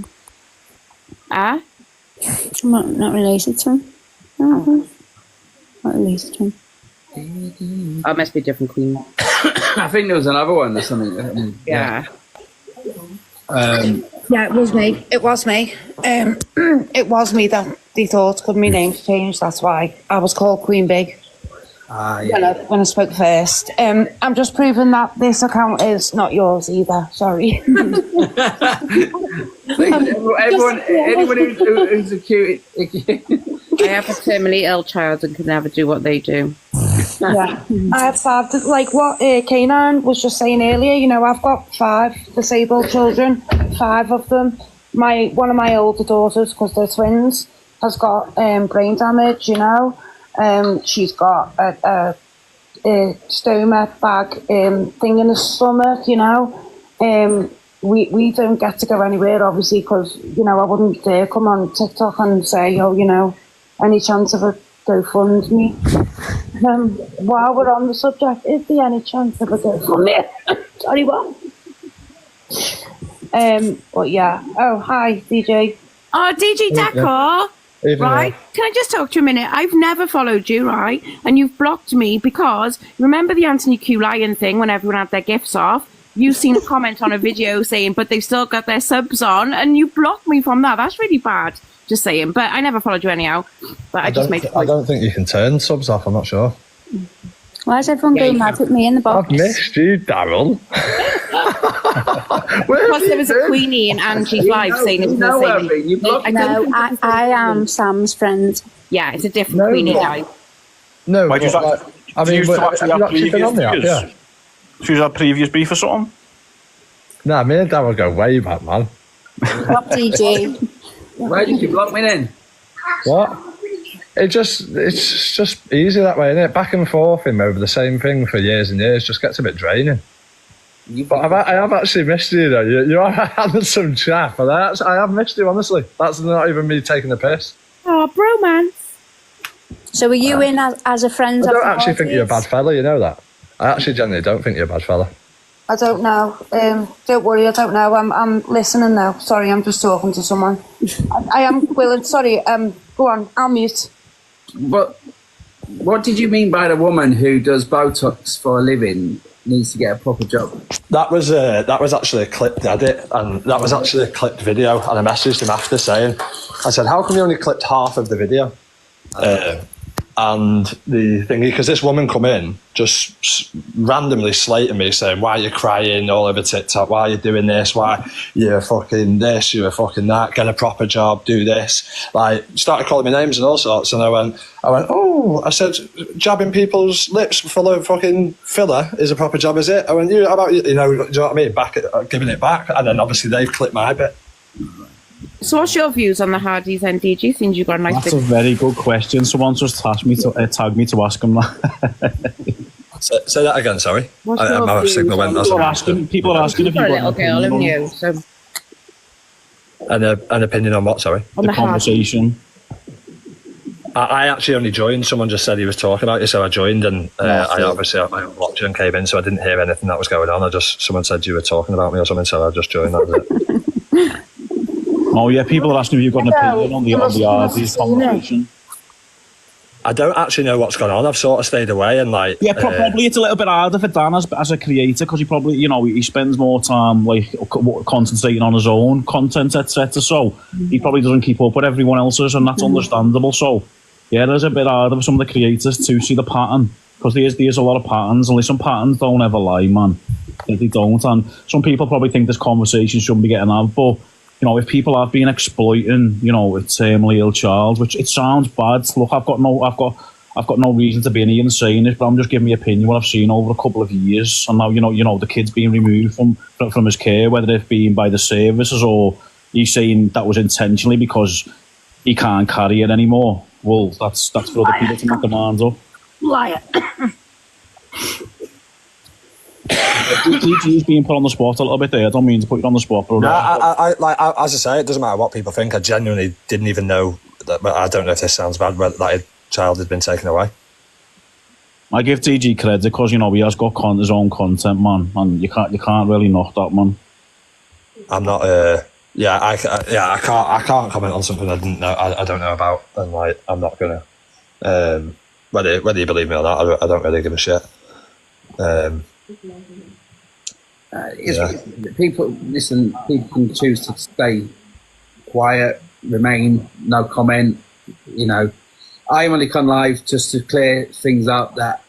Ah? I'm not related to him. Not related to him. Oh, it must be a different Queenie. I think there was another one or something. Yeah. Yeah, it was me. It was me. It was me that they thought could my name change. That's why I was called Queen Big. Yeah. When I spoke first. I'm just proving that this account is not yours either. Sorry. Anyone who's a cute. I have a terminally ill child and can never do what they do. Yeah, I have 5, like what Kanan was just saying earlier, you know, I've got 5 disabled children, 5 of them. One of my older daughters, because they're twins, has got brain damage, you know. She's got a stoma bag thing in the stomach, you know. We don't get to go anywhere, obviously, because, you know, I wouldn't dare come on TikTok and say, oh, you know, any chance of a GoFundMe. While we're on the subject, is there any chance of a GoFundMe? Sorry, what? But yeah. Oh, hi, DJ. Oh, DJ Deco. Right? Can I just talk to you a minute? I've never followed you, right? And you've blocked me because, remember the Anthony Q Lion thing when everyone had their gifts off? You've seen a comment on a video saying, but they've still got their subs on, and you blocked me from that. That's really bad. Just saying. But I never followed you anyhow. But I don't think you can turn subs off, I'm not sure. Why is everyone going mad at me in the box? I've missed you, Daryl. Because there was a Queenie in Angie's live saying it's the same. No, I am Sam's friend. Yeah, it's a different Queenie now. No, I mean, have you actually been on the app? Yeah. She's had previous beef or something? Nah, me and Daryl go way back, man. What DJ? Why did you block me then? What? It's just easy that way, isn't it? Back and forth him over the same thing for years and years just gets a bit draining. But I have actually missed you, though. You're having some chaff, and I have missed you, honestly. That's not even me taking the piss. Oh, bromance. So were you in as a friend? I don't actually think you're a bad fella, you know that? I actually genuinely don't think you're a bad fella. I don't know. Don't worry, I don't know. I'm listening now. Sorry, I'm just talking to someone. I am willing. Sorry. Go on. I'll mute. But what did you mean by the woman who does Botox for a living needs to get a proper job? That was actually a clipped edit, and that was actually a clipped video. And I messaged him after saying, I said, "How come you only clipped half of the video?" And the thing, because this woman come in just randomly slating me, saying, why are you crying all over TikTok? Why are you doing this? Why you're fucking this, you're fucking that, get a proper job, do this. Like, started calling me names and all sorts. And I went, oh, I said, jabbing people's lips full of fucking filler is a proper job, is it? I went, how about, you know, do you know what I mean? Giving it back. And then obviously they've clipped my bit. So what's your views on the Hardys and DG? Since you've got a nice That's a very good question. Someone just tag me to ask him that. Say that again, sorry. What's your My views signal went. People are asking if You've you've got a got little girl, haven't you? So an opinion on what, sorry? on the conversation. I actually only joined. Someone just said he was talking about you, so I joined, and I watched and came in, so I didn't hear anything that was going on. Someone said you were talking about me or something, so I just joined. That was it. Oh yeah, people are asking if you've got an opinion on the Hardys conversation. I don't actually know what's going on. I've sort of stayed away and like. Yeah, probably it's a little bit harder for Dan as a creator because he probably, you know, he spends more time like concentrating on his own content, etc. So he probably doesn't keep up with everyone else's, and that's understandable. So yeah, there's a bit harder for some of the creators to see the pattern because there's a lot of patterns, and listen, patterns don't ever lie, man. They don't, and some people probably think this conversation shouldn't be getting out, but. You know, if people have been exploiting, you know, a terminally ill child, which it sounds bad. Look, I've got no reason to be in here and saying this, but I'm just giving my opinion what I've seen over a couple of years. And now, you know, the kid's being removed from his care, whether it being by the services or he's saying that was intentionally because he can't carry it anymore. Well, that's for other people to make demands up. Liar. DG's being put on the spot a little bit there. I don't mean to put you on the spot, but as I say, it doesn't matter what people think. I genuinely didn't even know that. But I don't know if this sounds bad, but that a child had been taken away. I give DG credit because, you know, he has got his own content, man, and you can't really knock that, man. I'm not. I can't comment on something I didn't know. I don't know about, and like I'm not gonna. Whether you believe me or not, I don't really give a shit. People can choose to stay quiet, remain, no comment. You know, I only come live just to clear things up that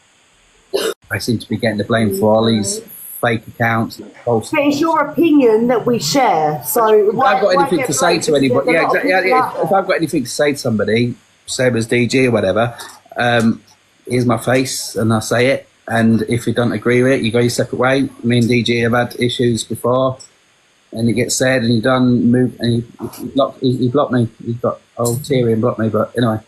I seem to be getting the blame for all these fake accounts. But it's your opinion that we share. So if I've got anything to say to anybody, yeah, exactly. If I've got anything to say to somebody, same as DG or whatever, here's my face and I say it. And if you don't agree with it, you go your separate way. Me and DG have had issues before, and it gets said, and he done move, and he blocked me. He got teary and blocked me. But anyway,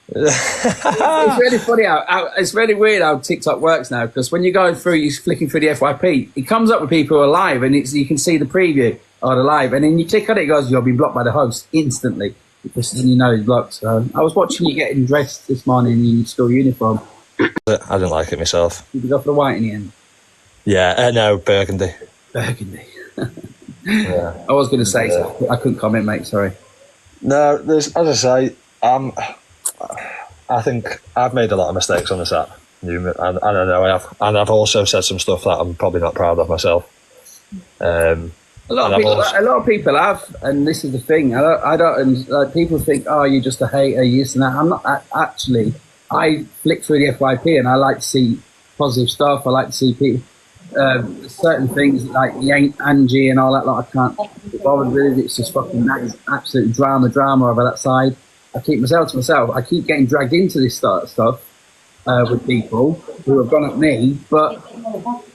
it's really funny how it's really weird how TikTok works now. Because when you're going through, you're flicking through the FYP, it comes up with people who are live, and you can see the preview of the live, and then you click on it, it goes, "You've been blocked by the host instantly," because then you know he's blocked. So I was watching you getting dressed this morning in your school uniform. I didn't like it myself. Did you go for the white in the end? Yeah, no, burgundy. Burgundy. Yeah. I was going to say, so I couldn't comment, mate. Sorry. No, as I say, I think I've made a lot of mistakes on this app. And I know I have, and I've also said some stuff that I'm probably not proud of myself. A lot of people have, and this is the thing. I don't. And like, people think, "Oh, you're just a hater, you this and that." I'm not actually. I flick through the FYP and I like to see positive stuff. I like to see people, certain things like the Angie and all that. Like I can't be bothered with it. It's just fucking absolute drama over that side. I keep myself to myself. I keep getting dragged into this stuff with people who have gone at me. But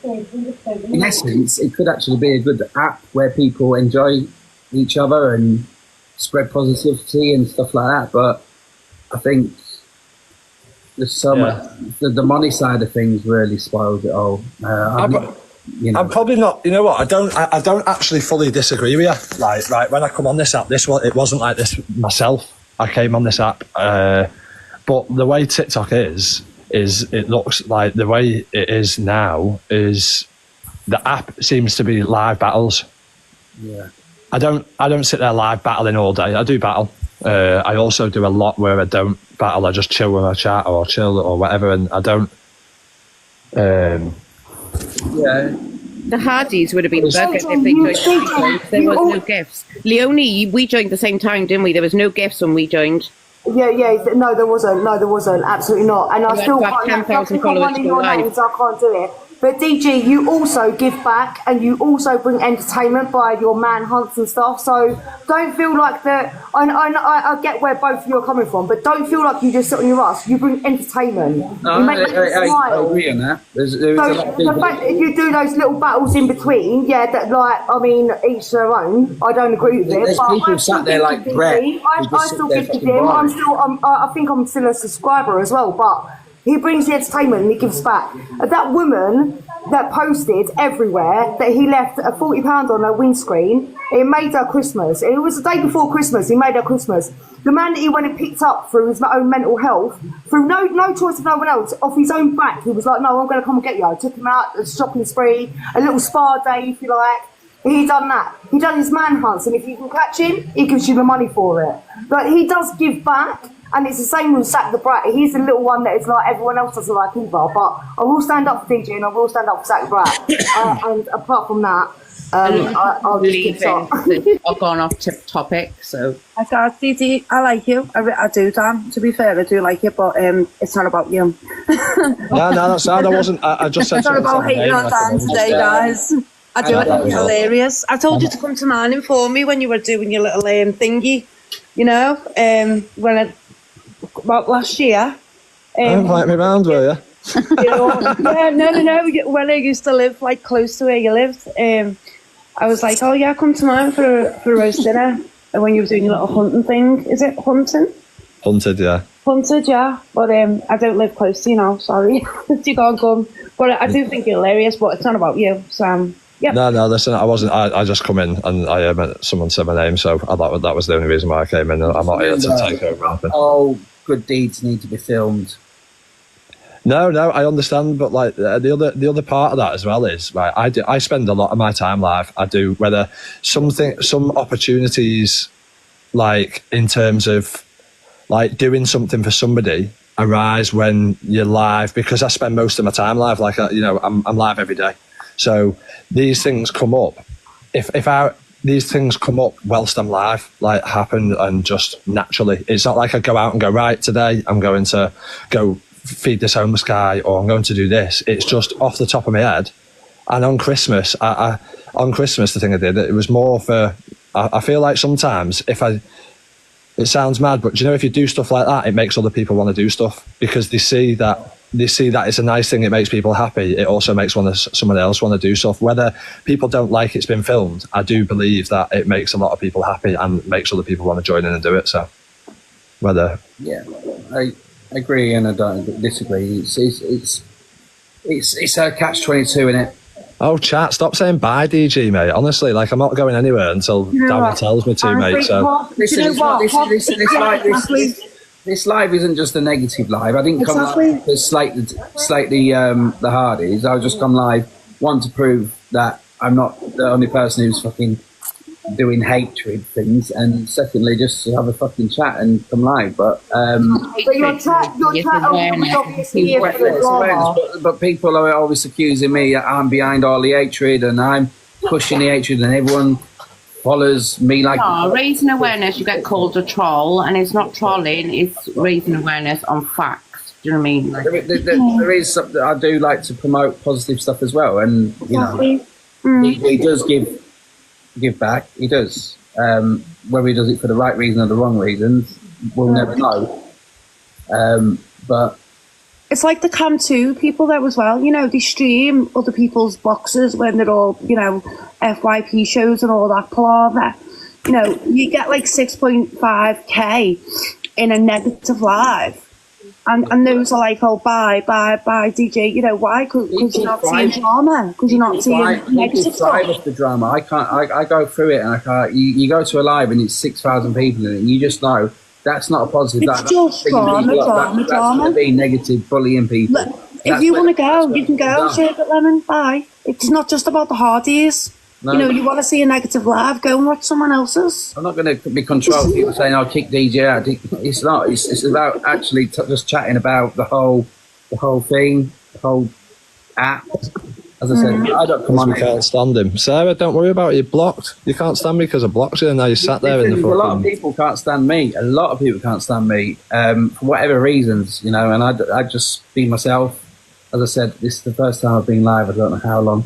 in essence, it could actually be a good app where people enjoy each other and spread positivity and stuff like that. But I think there's so much. The money side of things really spoils it all. I'm probably not. You know what? I don't actually fully disagree with you. Like, right when I come on this app, it wasn't like this myself. I came on this app, but the way TikTok is it looks like the way it is now is the app seems to be live battles. Yeah. I don't sit there live battling all day. I do battle. I also do a lot where I don't battle. I just chill with my chat or chill or whatever, and I don't. Yeah. The Hardys would have been buggered if they joined. There was no gifts. Leonie, we joined the same time, didn't we? There was no gifts when we joined. No, there wasn't. No, there wasn't. Absolutely not. And I You still had to have can't. 10,000 People followers running to go your live. names, I can't do it. But DG, you also give back and you also bring entertainment by your manhunts and stuff. So don't feel like that. I get where both of you are coming from, but don't feel like you just sit on your ass. You bring entertainment. No, you make people I smile. agree on that. There's a So lot of the people. fact that you do those little battles in between, that like, I mean, each their own. I don't agree with it. There's but people I sat still there give like to Brett, DG. who I just still sit there give to fucking him. boring. I think I'm still a subscriber as well, but he brings the entertainment and he gives back. That woman that posted everywhere that he left a £40 on her windscreen, it made her Christmas. It was the day before Christmas, he made her Christmas. The man that he went and picked up through his own mental health, through no choice of no one else, off his own back, he was like, no, I'm going to come and get you. I took him out, a shopping spree, a little spa day, if you like. He done that. He done his manhunts, and if you can catch him, he gives you the money for it. But he does give back, and it's the same with Zach the Brat. He's the little one that is like everyone else doesn't like either. But I will stand up for DJ and I will stand up for Zach the Brat. And apart from that, I'll just keep up. I've gone off topic, so. I got DD. I like you. I do, Dan. To be fair, I do like you, but it's not about you. No, that's sad. I wasn't. I just said It's not something about to hating Dave, on I Dan thought, today, guys. I do. I think it's know. hilarious. I told you to come to Manning for me when you were doing your little thingy. You know, about last year. Invite me round, will you? No. When I used to live like close to where you lived, I was like, oh yeah, come to mine for a roast dinner. And when you were doing your little hunting thing, is it hunting? Hunted, yeah. Hunted, yeah. But I don't live close to you now. Sorry, you can't come. But I do think you're hilarious. But it's not about you, so. Yeah. No, listen, I wasn't. I just come in and someone said my name, so I thought that was the only reason why I came in. I'm not here to take over anything. All good deeds need to be filmed. No, I understand, but like the other part of that as well is right. I spend a lot of my time live. I do, whether some opportunities, like in terms of like doing something for somebody, arise when you're live, because I spend most of my time live. Like I'm live every day, so these things come up. If these things come up whilst I'm live, like happen and just naturally. It's not like I go out and go, right, today I'm going to go feed this homeless guy or I'm going to do this. It's just off the top of my head. And on Christmas, on Christmas, the thing I did, it was more for, I feel like sometimes it sounds mad, but if you do stuff like that, it makes other people want to do stuff because they see that it's a nice thing. It makes people happy. It also makes someone else want to do stuff. Whether people don't like it's been filmed, I do believe that it makes a lot of people happy and makes other people want to join in and do it. So Yeah, I agree and I don't disagree. It's a catch-22 in it. Oh, chat! Stop saying bye, DG, mate. Honestly, like I'm not going anywhere until Darren tells me to, mate. So this live isn't just a negative live. I didn't come live to slate the Hardys. I'll just come live, one, to prove that I'm not the only person who's fucking doing hatred things, and secondly, just to have a fucking chat and come live. But your chat was obviously here for the drama. but people are always accusing me that I'm behind all the hatred and I'm pushing the hatred, and everyone follows me like. No, raising awareness, you get called a troll, and it's not trolling, it's raising awareness on facts. Do you know what I mean? Like, there is something I do like to promote positive stuff as well, and he does give back. He does. Whether he does it for the right reason or the wrong reasons, we'll never know. But it's like the Cam 2 people there as well. They stream other people's boxes when they're all, FYP shows and all that palaver. You get like 6.5k in a negative live. And those are like, oh, bye, DJ. Why? Because you're not seeing drama. Because you're not seeing negative stuff. Off the drama. I can't. I go through it, and I can't. You go to a live, and it's 6,000 people in it, and you just know that's not a positive. It's just drama. That's going to be negative, bullying people. Look, if you want to go, you can go. Sherbet Lemon, bye. It's not just about the Hardies. No. You want to see a negative live, go and watch someone else's. I'm not going to be controlled. People saying, "I'll kick DJ out." It's not. It's about actually just chatting about the whole thing, the whole app, As I said, I don't come on. We can't stand him. Sarah, don't worry about it. You're blocked. You can't stand me because I blocked you, and now you sat there in the A lot of fucking... people can't stand me. A lot of people can't stand me for whatever reasons, you know. And I just be myself. As I said, this is the first time I've been live. I don't know how long.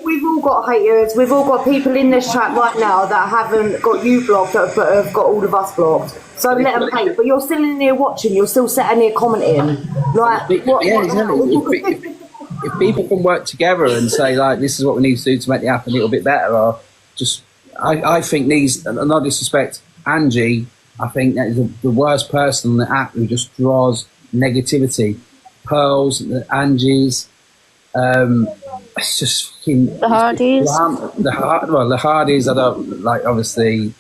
We've all got haters. We've all got people in this chat right now that haven't got you blocked, but have got all of us blocked. So let them hate. But you're still in there watching. You're still sitting there commenting. Like, Exactly. If people can work together and say, like, this is what we need to do to make the app a little bit better, or just, I think these, no disrespect, Angie, I think that is the worst person on the app who just draws negativity. Pearls, the Angies, it's just fucking... The Hardys. The Hardys, I don't, like, obviously,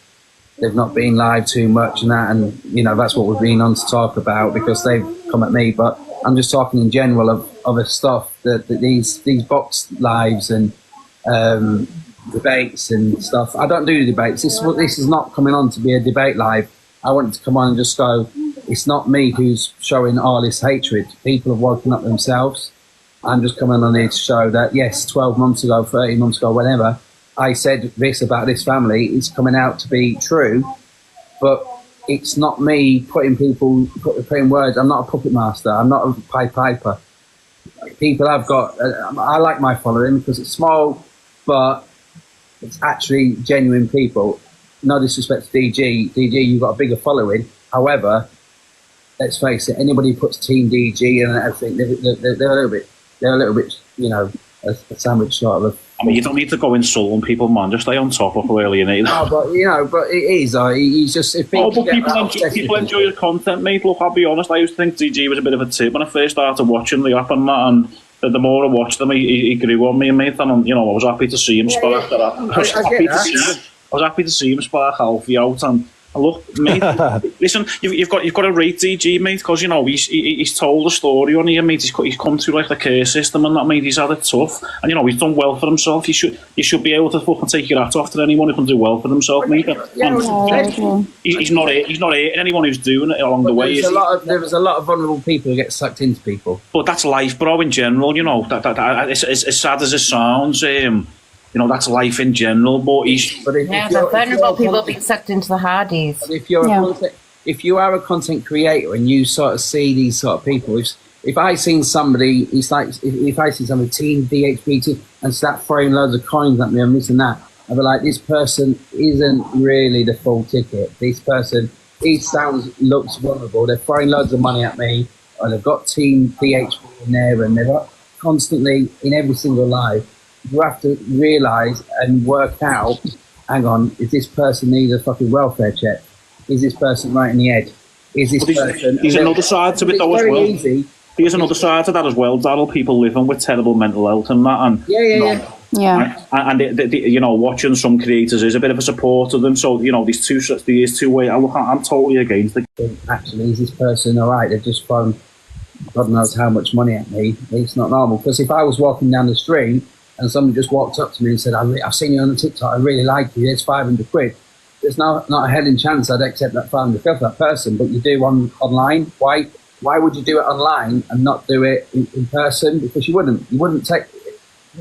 they've not been live too much and that, and, you know, that's what we've been on to talk about because they've come at me, but I'm just talking in general of other stuff that these box lives and debates and stuff. I don't do debates. This is not coming on to be a debate live. I want to come on and just go, it's not me who's showing all this hatred. People have woken up themselves. I'm just coming on here to show that, yes, 12 months ago, 30 months ago, whenever, I said this about this family. It's coming out to be true, but it's not me putting words. I'm not a puppet master. I'm not a Pied Piper. People have got, I like my following because it's small, but it's actually genuine people. No disrespect to DG. DG, you've got a bigger following. However, let's face it, anybody who puts Team DG and everything, they're a little bit, you know, a sandwich sort of. I mean, you don't need to go insulting people, man. Just stay on top of where you need. No, but you know, but it is. He's just. If people people enjoy your content, mate. Look, I'll be honest. I used to think DG was a bit of a tip when I first started watching the app and that, and the more I watched him, he grew on me, mate. And you know, I was happy to see him spark that. I was happy to see him spark Alfie out and. Look, mate, listen, you've got to rate DG, mate, because, you know, he's told a story on here, mate. He's come through, like, the care system and that, mate. He's had it tough. And, you know, he's done well for himself. You should be able to fucking take your hat off to anyone who can do well for themselves, mate. He's not hating anyone who's doing it along the way. There was a lot of vulnerable people who get sucked into people. But that's life, bro, in general, you know. It's as sad as it sounds, you know, that's life in general, but the vulnerable people being sucked into the Hardys. But if you are a content creator and you sort of see these sort of people, if I seen somebody, it's like if I see somebody Team DHB and start throwing loads of coins at me and this and that, I'd be like, this person isn't really the full ticket. This person, looks vulnerable. They're throwing loads of money at me, or they've got Team DHB in there, and they're constantly in every single live. You have to realise and work out, hang on, is this person needs a fucking welfare check? Is this person right in the head? Is this person... There's another side to it though as well. Easy. There's another side to that as well, Daryl. People living with terrible mental health and that. And, And you know, watching some creators is a bit of a support of them. So, you know, these two ways. I'm totally against it. Actually, is this person all right? They've just thrown God knows how much money at me. It's not normal. Because if I was walking down the street and somebody just walked up to me and said, I've seen you on the TikTok, I really like you, it's 500 quid. There's not a head in chance I'd accept that 500 quid for that person, but you do online. Why would you do it online and not do it in person? Because you wouldn't take,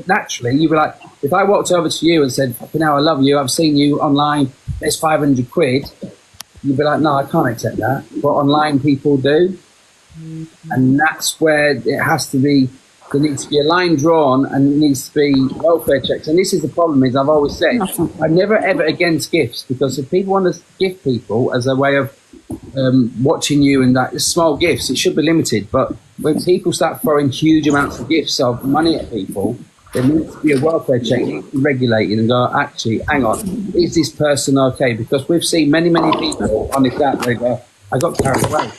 naturally, you'd be like, if I walked over to you and said, I love you, I've seen you online, there's 500 quid, you'd be like, no, I can't accept that. But online people do. And that's where it has to be. There needs to be a line drawn, and it needs to be welfare checks. And this is the problem: is I've always said I'm never ever against gifts, because if people want to gift people as a way of watching you and that small gifts, it should be limited. But when people start throwing huge amounts of gifts of money at people, there needs to be a welfare check, regulated, and go, actually, hang on, is this person okay? Because we've seen many people on this app, they go, I got carried away.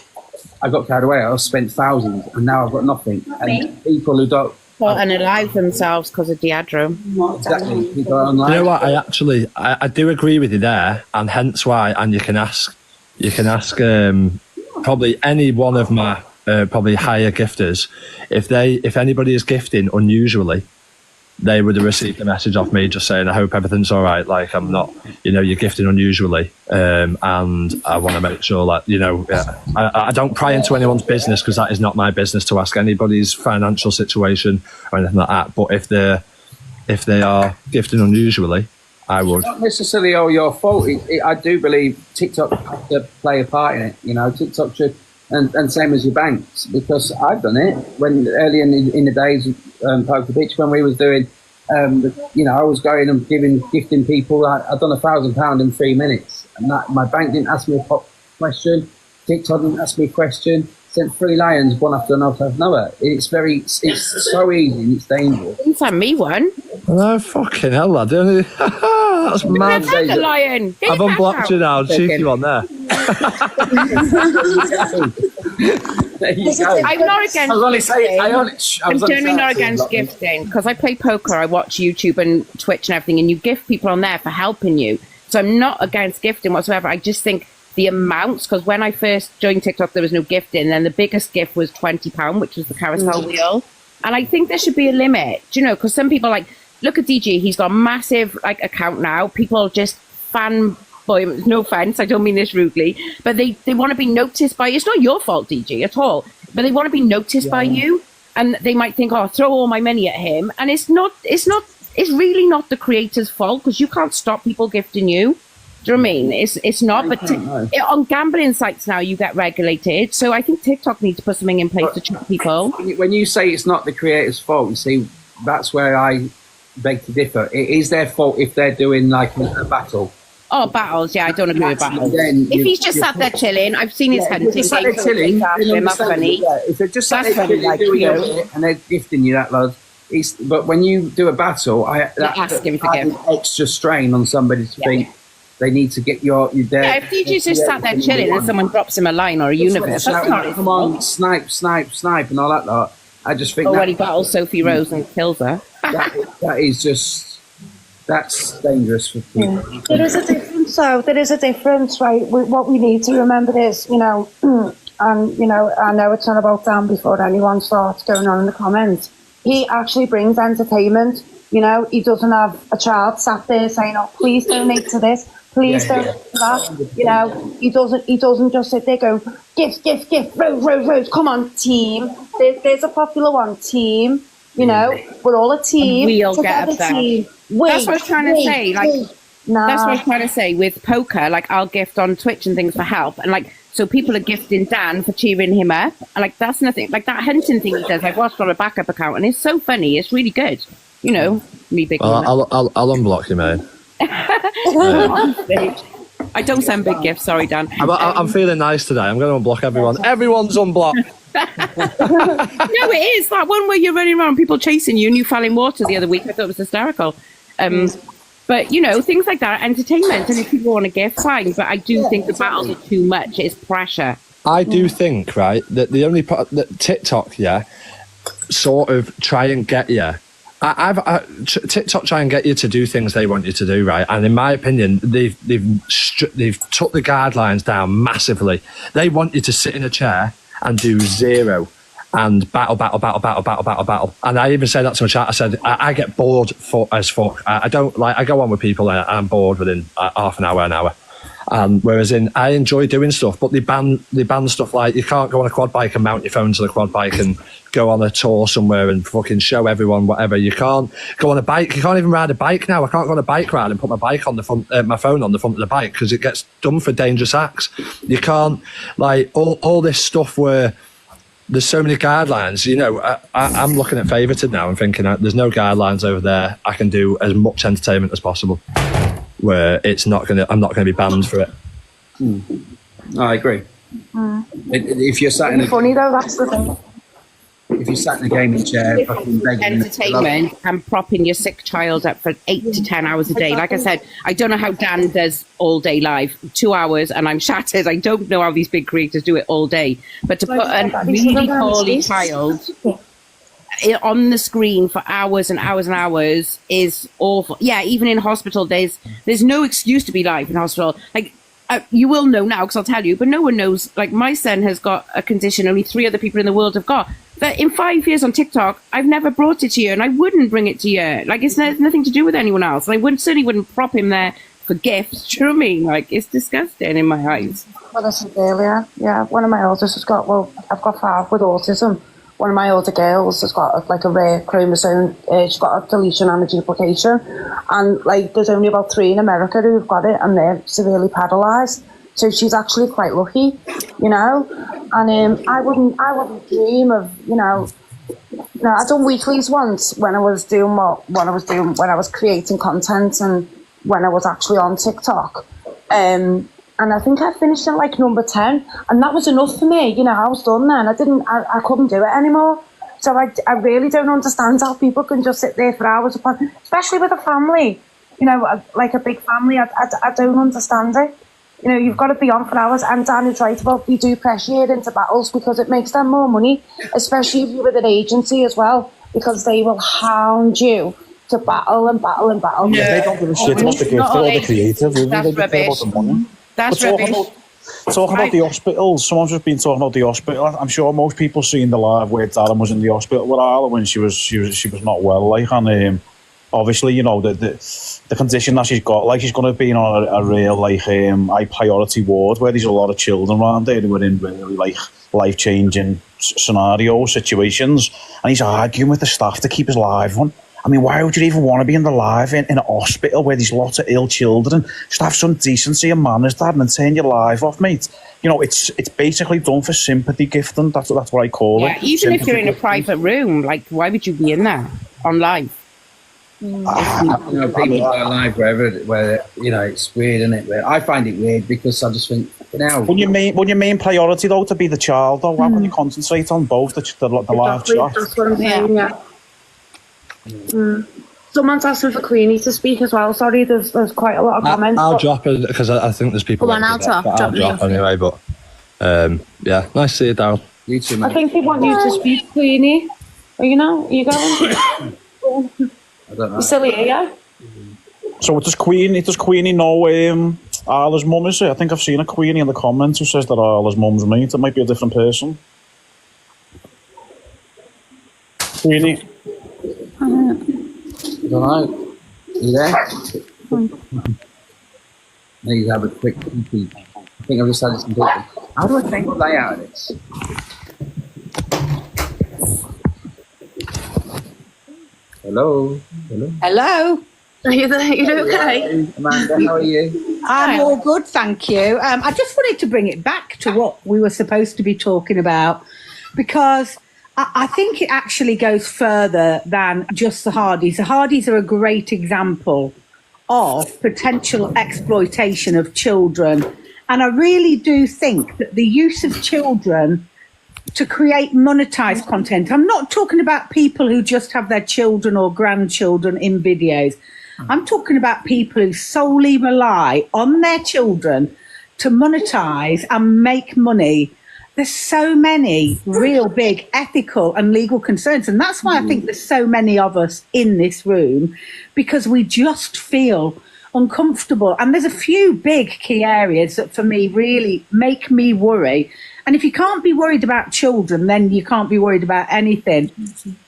I spent thousands, and now I've got nothing. And people who don't... and alive themselves because of Diadro. Exactly. People are online. You know what? I do agree with you there, and hence why. And you can ask probably any one of my probably higher gifters if anybody is gifting unusually, they would have received a message off me just saying, I hope everything's all right. Like, I'm not, you're gifting unusually. And I want to make sure that, I don't pry into anyone's business because that is not my business to ask anybody's financial situation or anything like that. But if they are gifting unusually, I would. It's not necessarily all your fault. I do believe TikTok has to play a part in it. TikTok should, and same as your banks, because I've done it when early in the days of Poker Bitch, when we was doing, I was going and gifting people. I'd done £1,000 in 3 minutes, and that my bank didn't ask me a question. TikTok didn't ask me a question. Sent 3 lions, one after another. It's so easy and it's dangerous. You sent me one. No, fucking hell, lad. That's mad. Send a lion. I've unblocked you now. Cheeky one there. There you go. I'm not against I'm generally not against gifting because I play poker, I watch YouTube and Twitch and everything, and you gift people on there for helping you. So I'm not against gifting whatsoever. I just think the amounts, because when I first joined TikTok, there was no gifting, and the biggest gift was £20, which was the carousel wheel. And I think there should be a limit, because some people look at DG, he's got a massive account now. People just fanboy him. No offense, I don't mean this rudely, but they want to be noticed by you. It's not your fault, DG, at all, but they want to be noticed by you, and they might think, oh, throw all my money at him, and it's really not the creator's fault, because you can't stop people gifting you. Do you know what I mean? It's not, but on gambling sites now you get regulated. So I think TikTok needs to put something in place to check people. When you say it's not the creator's fault, you see, that's where I beg to differ. It is their fault if they're doing a battle. Oh, battles, yeah, I don't agree with battles. If he's just sat there chilling, I've seen his hunting. If they're chilling, that's funny. If they're just sat there chilling, and they're gifting you that love. But when you do a battle, that's an extra strain on somebody to think. They need to get your there. Yeah, if DJ's just sat there chilling and someone drops him a line or a universe, that's not his fault. Snipe, and all that lot. I just think. Or when he battles Sophie Rose and kills her. that is just. That's dangerous for people. Yeah. There is a difference, There is a difference, right? What we need to remember is, and I know it's not about Dan before anyone starts going on in the comments. He actually brings entertainment. He doesn't have a child sat there saying, "Oh, please donate to this. Please donate to that." He doesn't just sit there going, gift, Rose, come on, team. There's a popular one, team. We're all a team. We all get up there. That's what I was trying to say. That's what I was trying to say with poker. I'll gift on Twitch and things for help, and so people are gifting Dan for cheering him up. And that's nothing. That hunting thing he does, I've watched on a backup account, and it's so funny. It's really good. Me big. Well, I'll unblock you, mate. I don't send big gifts. Sorry, Dan. I'm feeling nice today. I'm going to unblock everyone. Everyone's unblocked. No, it is that one where you're running around, people chasing you, and you fell in water the other week. I thought it was hysterical. But things like that are entertainment, and if people want to gift, fine. But I do think the battles are too much. It's pressure. I do think, right, that the only part that TikTok, sort of try and get you. TikTok try and get you to do things they want you to do, right? And in my opinion, they've took the guidelines down massively. They want you to sit in a chair and do 0 and battle. And I even said that to my chat. I said I get bored as fuck. I don't I go on with people and I'm bored within half an hour. Whereas I enjoy doing stuff, but they ban stuff like you can't go on a quad bike and mount your phone to the quad bike and go on a tour somewhere and fucking show everyone whatever. You can't go on a bike. You can't even ride a bike now. I can't go on a bike ride and put my bike on the front, my phone on the front of the bike because it gets done for dangerous acts. You can't all this stuff where there's so many guidelines. I'm looking at Favorited now and thinking there's no guidelines over there. I can do as much entertainment as possible. Where I'm not gonna be banned for it. I agree. If you're sat in a funny though, that's the thing. If you're sat in a gaming chair, fucking begging entertainment and propping your sick child up for 8 to 10 hours a day. Like I said, I don't know how Dan does all day live, 2 hours, and I'm shattered. I don't know how these big creators do it all day. But to put a really poorly child on the screen for hours and hours and hours is awful. Yeah, even in hospital, there's no excuse to be live in hospital. You will know now because I'll tell you, but no one knows. My son has got a condition only 3 other people in the world have got. that in 5 years on TikTok, I've never brought it to you, and I wouldn't bring it to you. Like, it's nothing to do with anyone else. And I certainly wouldn't prop him there for gifts. Do you know what I mean? Like, it's disgusting in my eyes. Well, I said earlier, yeah, one of my elders has got, well, I've got 5 with autism. One of my older girls has got like a rare chromosome. She's got a deletion and a duplication, and like there's only about 3 in America who've got it, and they're severely paralysed. So she's actually quite lucky, you know. And I wouldn't dream of, you know. No, I done weeklies once when I was doing when I was creating content and when I was actually on TikTok. And I think I finished at like number 10, and that was enough for me. You know, I was done then. I couldn't do it anymore. So I really don't understand how people can just sit there for hours upon, especially with a family. You know, like a big family. I don't understand it. You know, you've got to be on for hours. And Dan is right about you do pressure into battles because it makes them more money, especially if you're with an agency as well, because they will hound you to battle and battle and battle. Yeah, they don't give a shit about the gift or the creative. That's rubbish. That's rubbish. Talking about the hospital, someone's just been talking about the hospital. I'm sure most people seen the live where Darren was in the hospital with Arla when she was not well, like, and obviously, you know, the condition that she's got, like, she's going to be on a real, like, high priority ward where there's a lot of children around there who are in really, like, life-changing situations, and he's arguing with the staff to keep his live one. I mean, why would you even want to be in the live in a hospital where there's lots of ill children? Just have some decency and manners, Dad, and turn your live off, mate. You know, it's basically done for sympathy gifting. That's what I call it. Even sympathy if you're in a private room, like, why would you be in there on live? You know, people are live where you know, it's weird, isn't it? I find it weird because I just think, now. When your main priority though to be the child, though, why wouldn't you concentrate on both the live chat? That's what I'm saying. Yeah. Someone's asking for Queenie to speak as well. Sorry, there's quite a lot of comments. I'll drop it because I think there's people. Go on, I'll drop anyway. But yeah, nice to see you, Darryl. You too, mate. I think they want you to speak, Queenie. Are you going? I don't know. You're still here, yeah? So does Queenie know Arla's mum, is it? I think I've seen a Queenie in the comments who says that Arla's mum's mate. It might be a different person. Queenie. I don't know. You there? Maybe have a quick pee. I think I've just had some people. How do I take my day out of this? Hello? Hello. Are you there? You okay? Amanda, how are you? I'm all good, thank you. I just wanted to bring it back to what we were supposed to be talking about, because I think it actually goes further than just the Hardys. The Hardys are a great example of potential exploitation of children. And I really do think that the use of children to create monetized content, I'm not talking about people who just have their children or grandchildren in videos. I'm talking about people who solely rely on their children to monetize and make money. There's so many real big ethical and legal concerns. And that's why I think there's so many of us in this room, because we just feel uncomfortable. And there's a few big key areas that for me really make me worry. And if you can't be worried about children, then you can't be worried about anything.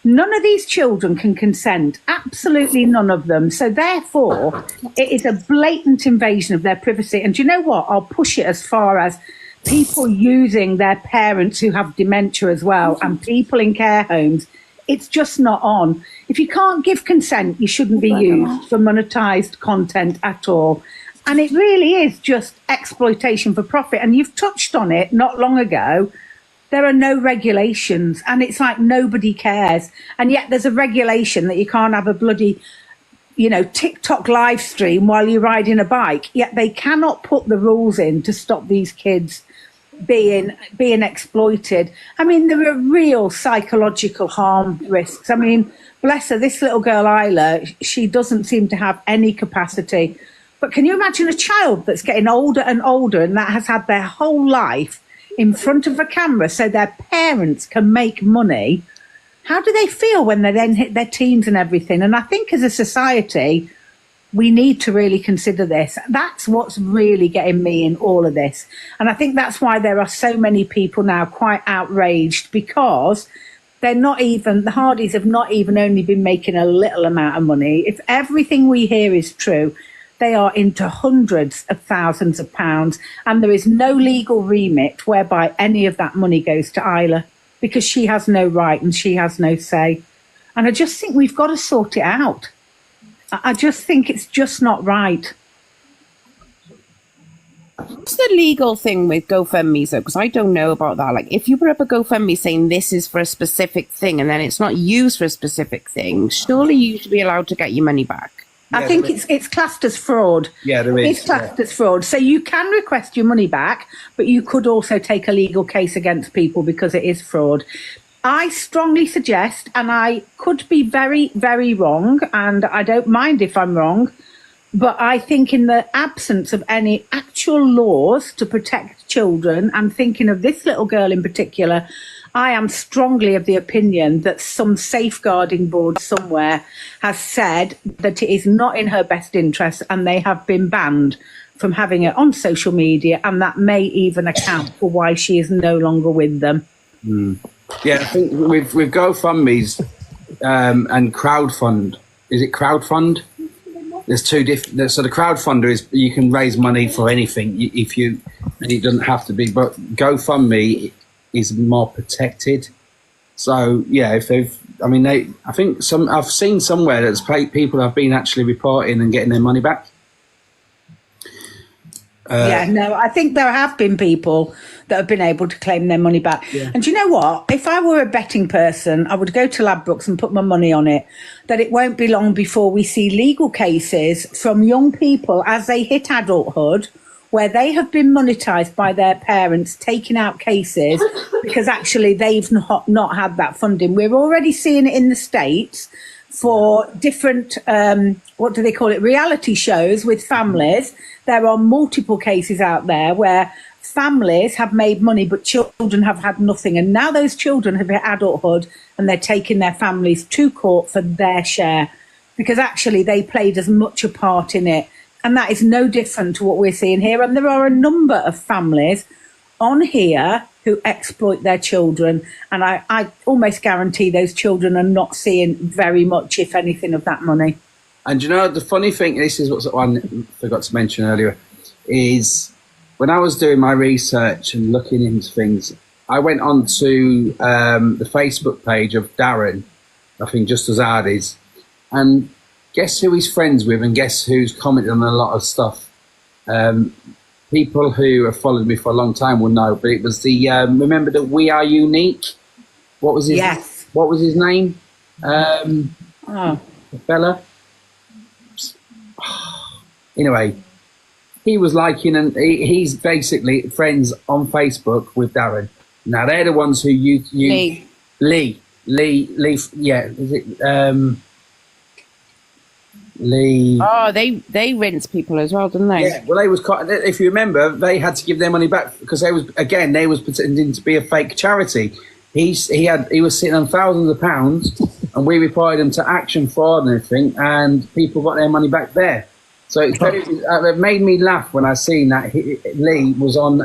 None of these children can consent, absolutely none of them. So therefore, it is a blatant invasion of their privacy. And do you know what? I'll push it as far as people using their parents who have dementia as well, and people in care homes. It's just not on. If you can't give consent, you shouldn't be used for monetized content at all. And it really is just exploitation for profit. And you've touched on it not long ago. There are no regulations, and it's like nobody cares. And yet there's a regulation that you can't have a bloody, you know, TikTok live stream while you're riding a bike. Yet they cannot put the rules in to stop these kids being exploited. I mean, there are real psychological harm risks. I mean, bless her, this little girl, Isla, she doesn't seem to have any capacity. But can you imagine a child that's getting older and older and that has had their whole life in front of a camera so their parents can make money? How do they feel when they then hit their teens and everything? And I think as a society, we need to really consider this. That's what's really getting me in all of this. And I think that's why there are so many people now quite outraged, because the Hardys have not even only been making a little amount of money. If everything we hear is true, they are into hundreds of thousands of pounds, and there is no legal remit whereby any of that money goes to Isla, because she has no right and she has no say. And I just think we've got to sort it out. I just think it's just not right. What's the legal thing with GoFundMe though? Because I don't know about that. Like, if you put up a GoFundMe saying this is for a specific thing and then it's not used for a specific thing, surely you should be allowed to get your money back. I think it's classed as fraud. Yeah, there is. It's classed as fraud. So you can request your money back, but you could also take a legal case against people because it is fraud. I strongly suggest, and I could be very, very wrong, and I don't mind if I'm wrong, but I think in the absence of any actual laws to protect children, and thinking of this little girl in particular, I am strongly of the opinion that some safeguarding board somewhere has said that it is not in her best interest, and they have been banned from having it on social media, and that may even account for why she is no longer with them. Yeah, I think with GoFundMe's and crowdfund, is it crowdfund? There's two different. So the crowdfunder is you can raise money for anything if you, and it doesn't have to be. But GoFundMe is more protected. So yeah, if they've, I mean, I think I've seen somewhere that's people have been actually reporting and getting their money back. I think there have been people that have been able to claim their money back. Yeah. And do you know what? If I were a betting person, I would go to Ladbrokes and put my money on it, that it won't be long before we see legal cases from young people as they hit adulthood, where they have been monetized by their parents, taking out cases because actually they've not had that funding. We're already seeing it in the States for different, what do they call it, reality shows with families. There are multiple cases out there where families have made money, but children have had nothing. And now those children have hit adulthood and they're taking their families to court for their share because actually they played as much a part in it. And that is no different to what we're seeing here. And there are a number of families on here who exploit their children. And I almost guarantee those children are not seeing very much, if anything, of that money. And you know, the funny thing, this is what I forgot to mention earlier, is when I was doing my research and looking into things, I went on to the Facebook page of Darren, I think just as Hardy's, and guess who he's friends with and guess who's commented on a lot of stuff. People who have followed me for a long time will know, but it was the, remember that We Are Unique? What was his, What was his name? The fella? Anyway, he was liking, and he's basically friends on Facebook with Darren. Now they're the ones who Lee, yeah, is it Lee? Oh, they rinse people as well, didn't they? Yeah, well, they was if you remember, they had to give their money back because they was pretending to be a fake charity. He was sitting on thousands of pounds, and we reported him to Action Fraud and everything, and people got their money back there. So it made me laugh when I seen that Lee was on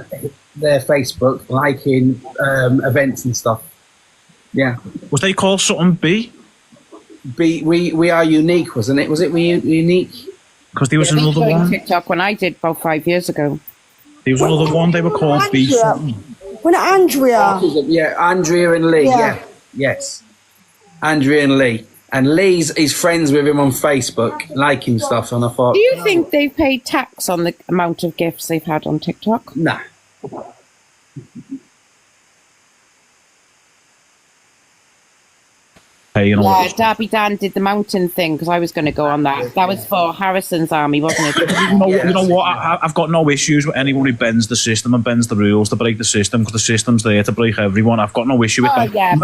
their Facebook liking events and stuff. Yeah. Was they called something B? We Are Unique, wasn't it? Was it We Unique? Because there was another one. TikTok when I did about 5 years ago. There was another one. They were called B something. When Andrea. Yeah, Andrea and Lee. Yeah. Yes. Andrea and Lee. And Lee's friends with him on Facebook, liking stuff, and I thought... Do you think they've paid tax on the amount of gifts they've had on TikTok? Nah. Yeah, Darby Dan did the mountain thing because I was going to go on that. That was for Harrison's army, wasn't it? You know what? I've got no issues with anyone who bends the system and bends the rules to break the system because the system's there to break everyone. I've got no issue with that. Yeah,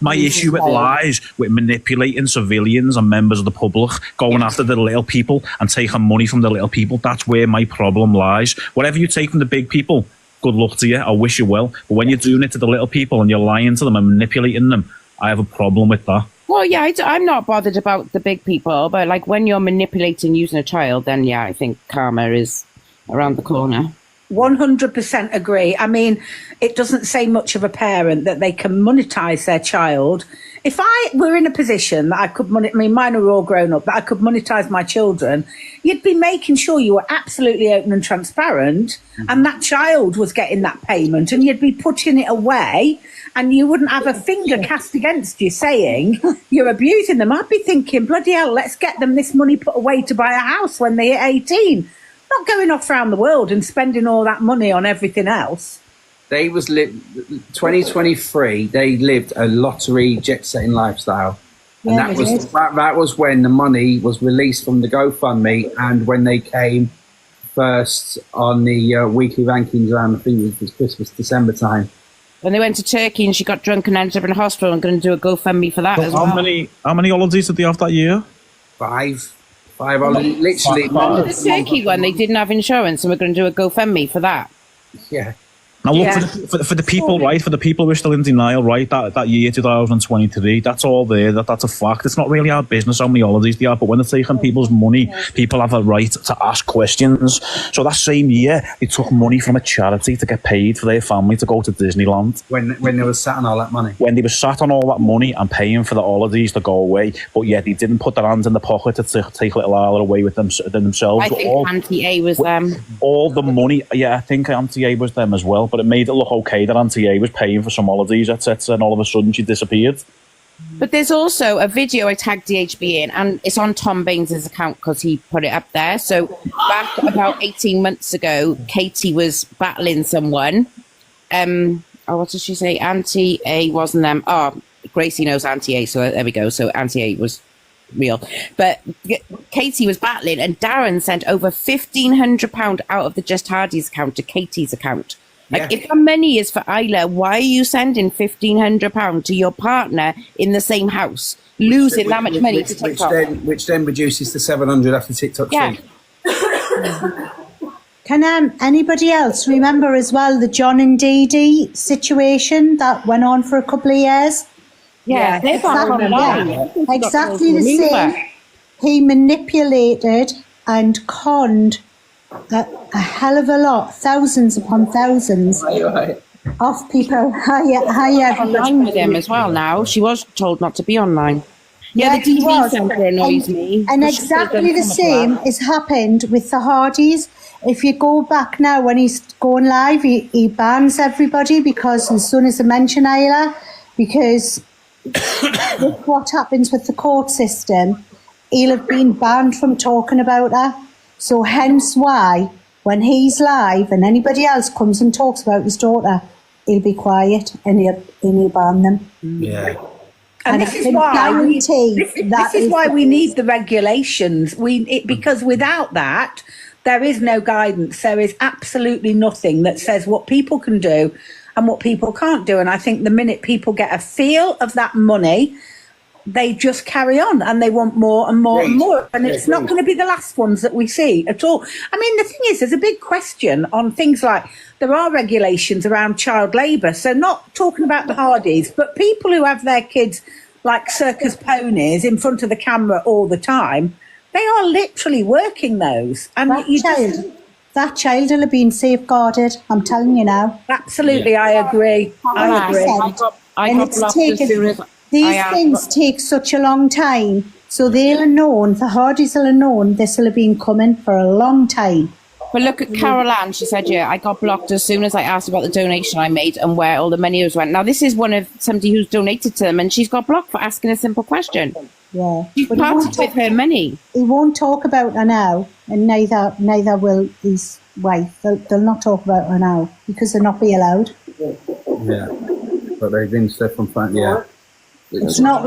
my issue with lies, with manipulating civilians and members of the public, going after the little people and taking money from the little people. That's where my problem lies. Whatever you take from the big people, good luck to you. I wish you well. But when you're doing it to the little people and you're lying to them and manipulating them, I have a problem with that. Well, yeah, I'm not bothered about the big people, but like when you're manipulating using a child, then yeah, I think karma is around the corner. 100% agree. I mean, it doesn't say much of a parent that they can monetize their child. If I were in a position that I could mine are all grown up, that I could monetize my children, you'd be making sure you were absolutely open and transparent, and that child was getting that payment, and you'd be putting it away, and you wouldn't have a finger cast against you saying you're abusing them. I'd be thinking, bloody hell, let's get them this money put away to buy a house when they hit 18. Not going off around the world and spending all that money on everything else. They was 2023. They lived a lottery jet-setting lifestyle, and Yeah, that was when the money was released from the GoFundMe, and when they came first on the weekly rankings around, I think it was Christmas, December time. When they went to Turkey and she got drunk and ended up in a hospital, and going to do a GoFundMe for that as well. How many holidays did they have that year? Five holidays, literally. Remember the Turkey one? They didn't have insurance, and we're going to do a GoFundMe for that. Yeah. Now look, for the people, right? For the people who are still in denial, right? That year 2023, that's all there. That's a fact. It's not really our business how many holidays they are, but when they're taking people's money, people have a right to ask questions. So that same year, they took money from a charity to get paid for their family to go to Disneyland. When they were sat on all that money. When they were sat on all that money and paying for the holidays to go away, but yet they didn't put their hands in the pocket to take little Isla away with themselves. I think Auntie A was them. All the money, yeah, I think Auntie A was them as well, but it made it look okay that Auntie A was paying for some holidays, etc., and all of a sudden she disappeared. But there's also a video I tagged DHB in, and it's on Tom Baines's account because he put it up there. So back about 18 months ago, Katie was battling someone. What did she say? Auntie A wasn't them. Oh, Gracie knows Auntie A, so there we go. So Auntie A was real. But Katie was battling, and Darren sent over £1,500 out of the Just Hardy's account to Katie's account. Like, if the money is for Isla, why are you sending £1,500 to your partner in the same house, losing that much money to TikTok? Which then reduces to 700 after TikTok fee. Can anybody else remember as well the John and Dee Dee situation that went on for a couple of years? Yeah, they're back online. Exactly the same. He manipulated and conned a hell of a lot, thousands upon thousands of people. Online with him as well now. She was told not to be online. Yeah, the DV centre annoys me. And exactly the same has happened with the Hardys. If you go back now, when he's going live, he bans everybody because as soon as they mention Isla, because with what happens with the court system, he'll have been banned from talking about her. So hence why, when he's live and anybody else comes and talks about his daughter, he'll be quiet and he'll ban them. Yeah. And this is why we need the regulations. Because without that, there is no guidance. There is absolutely nothing that says what people can do and what people can't do. And I think the minute people get a feel of that money, they just carry on and they want more and more and more. And it's not going to be the last ones that we see at all. I mean, the thing is, there's a big question on things like there are regulations around child labour. So not talking about the Hardys, but people who have their kids like circus ponies in front of the camera all the time, they are literally working those. And that child will have been safeguarded, I'm telling you now. Absolutely, I agree. I agree. I got blocked as soon as these things take such a long time, so they'll have known, the Hardys will have known this will have been coming for a long time. But look at Carol Ann, she said, yeah, I got blocked as soon as I asked about the donation I made and where all the money went. Now, this is one of somebody who's donated to them, and she's got blocked for asking a simple question. Yeah. She's parted with her money. He won't talk about her now, and neither will his wife. They'll not talk about her now, because they'll not be allowed. Yeah. But they've been stuff from front, yeah. It's not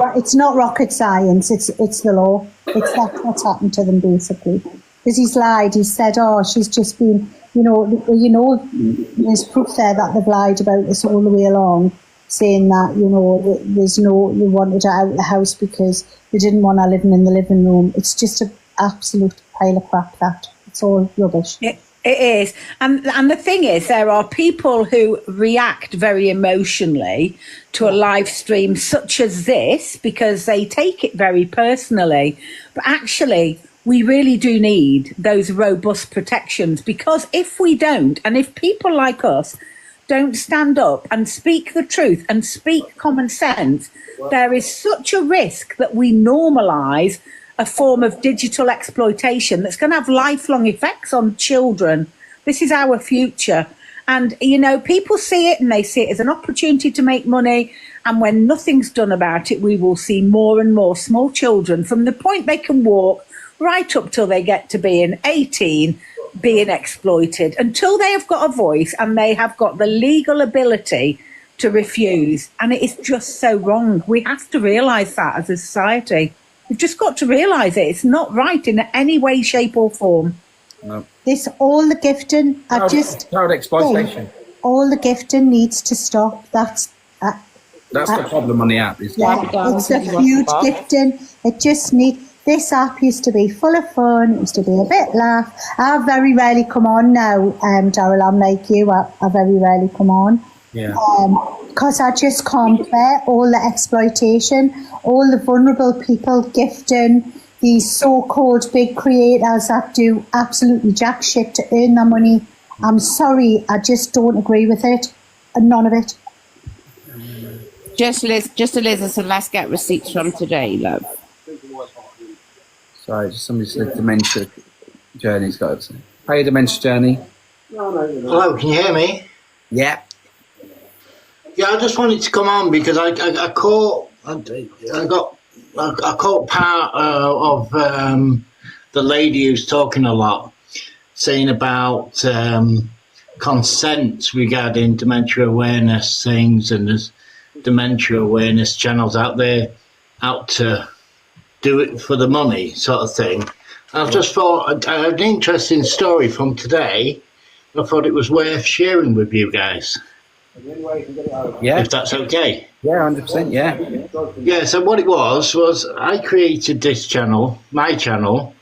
rocket science. It's the law. It's what's happened to them basically. Because he's lied. He said, "Oh, she's just been, there's proof there that they've lied about this all the way along, saying that they wanted her out of the house because they didn't want her living in the living room." It's just an absolute pile of crap. That it's all rubbish. It is. And the thing is, there are people who react very emotionally to a live stream such as this because they take it very personally. But actually, we really do need those robust protections, because if we don't, and if people like us don't stand up and speak the truth and speak common sense, there is such a risk that we normalise a form of digital exploitation that's going to have lifelong effects on children. This is our future. And, you know, people see it and they see it as an opportunity to make money. And when nothing's done about it, we will see more and more small children from the point they can walk right up till they get to being 18 being exploited, until they have got a voice and they have got the legal ability to refuse. And it is just so wrong. We have to realise that as a society. We've just got to realise it. It's not right in any way, shape or form. No. This all the gifting. Child exploitation. All the gifting needs to stop. That's the problem on the app. Is it's a huge gifting. It just needs. This app used to be full of fun. It used to be a bit laugh. I very rarely come on now, Daryl. I'm like you. I very rarely come on. Yeah. Because I just can't bear all the exploitation, all the vulnerable people gifting, these so-called big creators that do absolutely jack shit to earn their money. I'm sorry, I just don't agree with it. None of it. Just Eliza said, let's get receipts from today, love. Sorry, somebody said dementia journey's got it. Hey, dementia journey. Hello, can you hear me? Yeah. Yeah, I just wanted to come on because I caught part of the lady who's talking a lot, saying about consent regarding dementia awareness things, and there's dementia awareness channels out there out to do it for the money sort of thing. I've just thought I had an interesting story from today. I thought it was worth sharing with you guys. Yeah. If that's okay. Yeah, 100%, yeah. Yeah, so what it was I created this channel, my channel,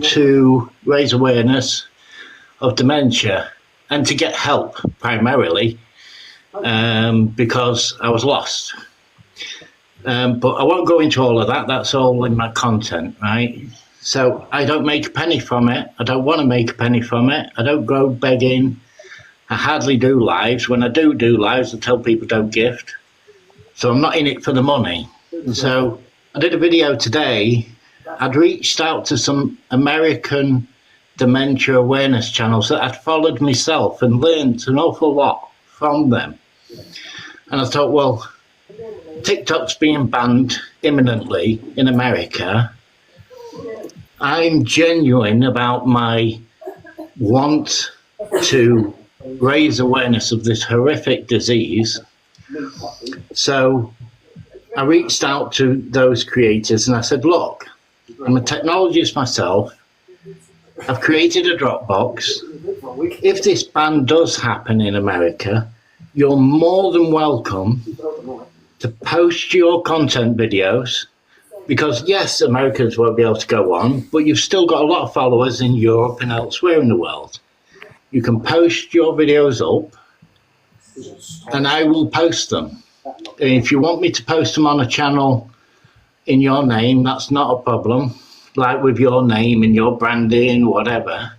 to raise awareness of dementia and to get help primarily, because I was lost. But I won't go into all of that. That's all in my content, right? So I don't make a penny from it. I don't want to make a penny from it. I don't go begging. I hardly do lives. When I do lives, I tell people don't gift. So I'm not in it for the money. So I did a video today. I'd reached out to some American dementia awareness channels that I'd followed myself and learned an awful lot from them. And I thought, well, TikTok's being banned imminently in America. I'm genuine about my want to raise awareness of this horrific disease. So I reached out to those creators and I said, look, I'm a technologist myself. I've created a Dropbox. If this ban does happen in America, you're more than welcome to post your content videos, because yes, Americans won't be able to go on, but you've still got a lot of followers in Europe and elsewhere in the world. You can post your videos up and I will post them. And if you want me to post them on a channel in your name, that's not a problem. Like with your name and your branding, whatever,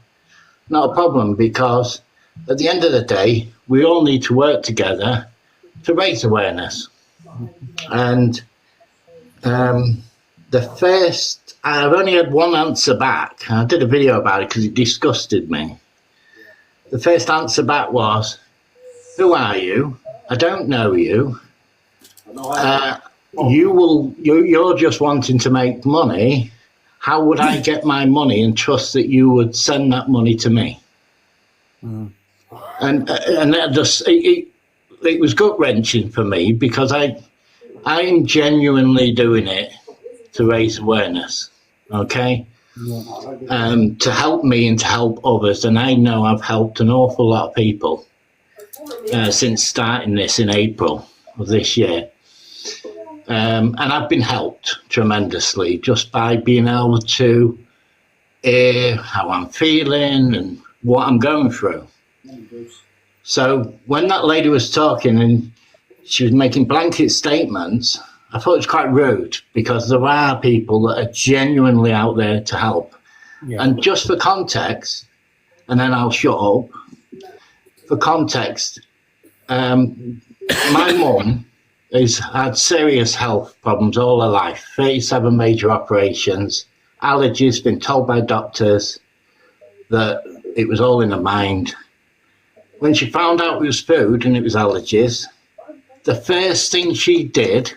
not a problem, because at the end of the day, we all need to work together to raise awareness. And the first, I've only had one answer back. I did a video about it because it disgusted me. The first answer back was, who are you? I don't know you. You're just wanting to make money. How would I get my money and trust that you would send that money to me? And that just, it was gut-wrenching for me, because I'm genuinely doing it to raise awareness, okay? To help me and to help others. And I know I've helped an awful lot of people since starting this in April of this year. And I've been helped tremendously just by being able to hear how I'm feeling and what I'm going through. So when that lady was talking and she was making blanket statements, I thought it was quite rude, because there are people that are genuinely out there to help. And just for context, and then I'll shut up. For context, my mum has had serious health problems all her life, 37 major operations, allergies, been told by doctors that it was all in her mind. When she found out it was food and it was allergies, the first thing she did,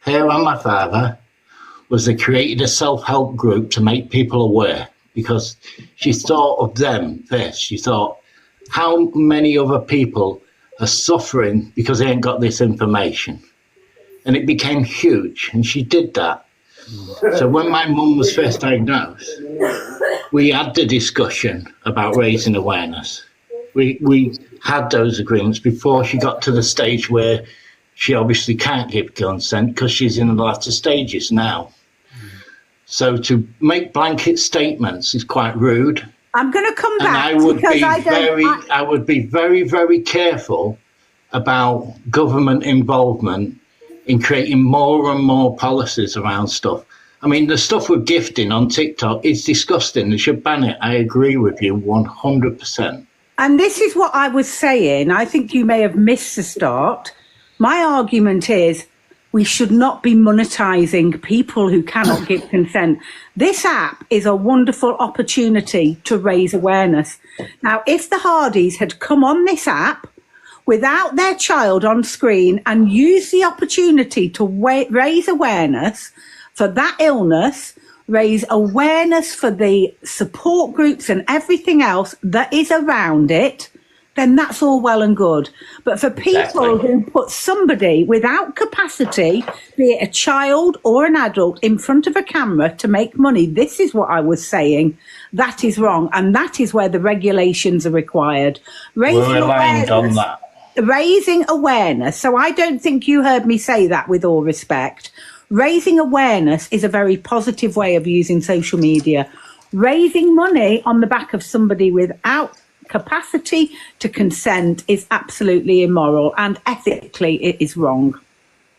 her and my father, was they created a self-help group to make people aware, because she thought of them first. She thought, how many other people are suffering because they ain't got this information? And it became huge, and she did that. So when my mum was first diagnosed, we had the discussion about raising awareness. We had those agreements before she got to the stage where she obviously can't give consent because she's in the latter stages now. So to make blanket statements is quite rude. I'm going to come back And because I would be very, very careful about government involvement in creating more and more policies around stuff. I mean, the stuff with gifting on TikTok is disgusting. They should ban it. I agree with you 100%. And this is what I was saying. I think you may have missed the start. My argument is we should not be monetizing people who cannot give consent. This app is a wonderful opportunity to raise awareness. Now, if the Hardys had come on this app without their child on screen and used the opportunity to raise awareness for that illness, raise awareness for the support groups and everything else that is around it, then that's all well and good. But for people who put somebody without capacity, be it a child or an adult, in front of a camera to make money, this is what I was saying. That is wrong. And that is where the regulations are required. We're aligned on that. Raising awareness. So I don't think you heard me say that, with all respect. Raising awareness is a very positive way of using social media. Raising money on the back of somebody without capacity to consent is absolutely immoral, and ethically it is wrong.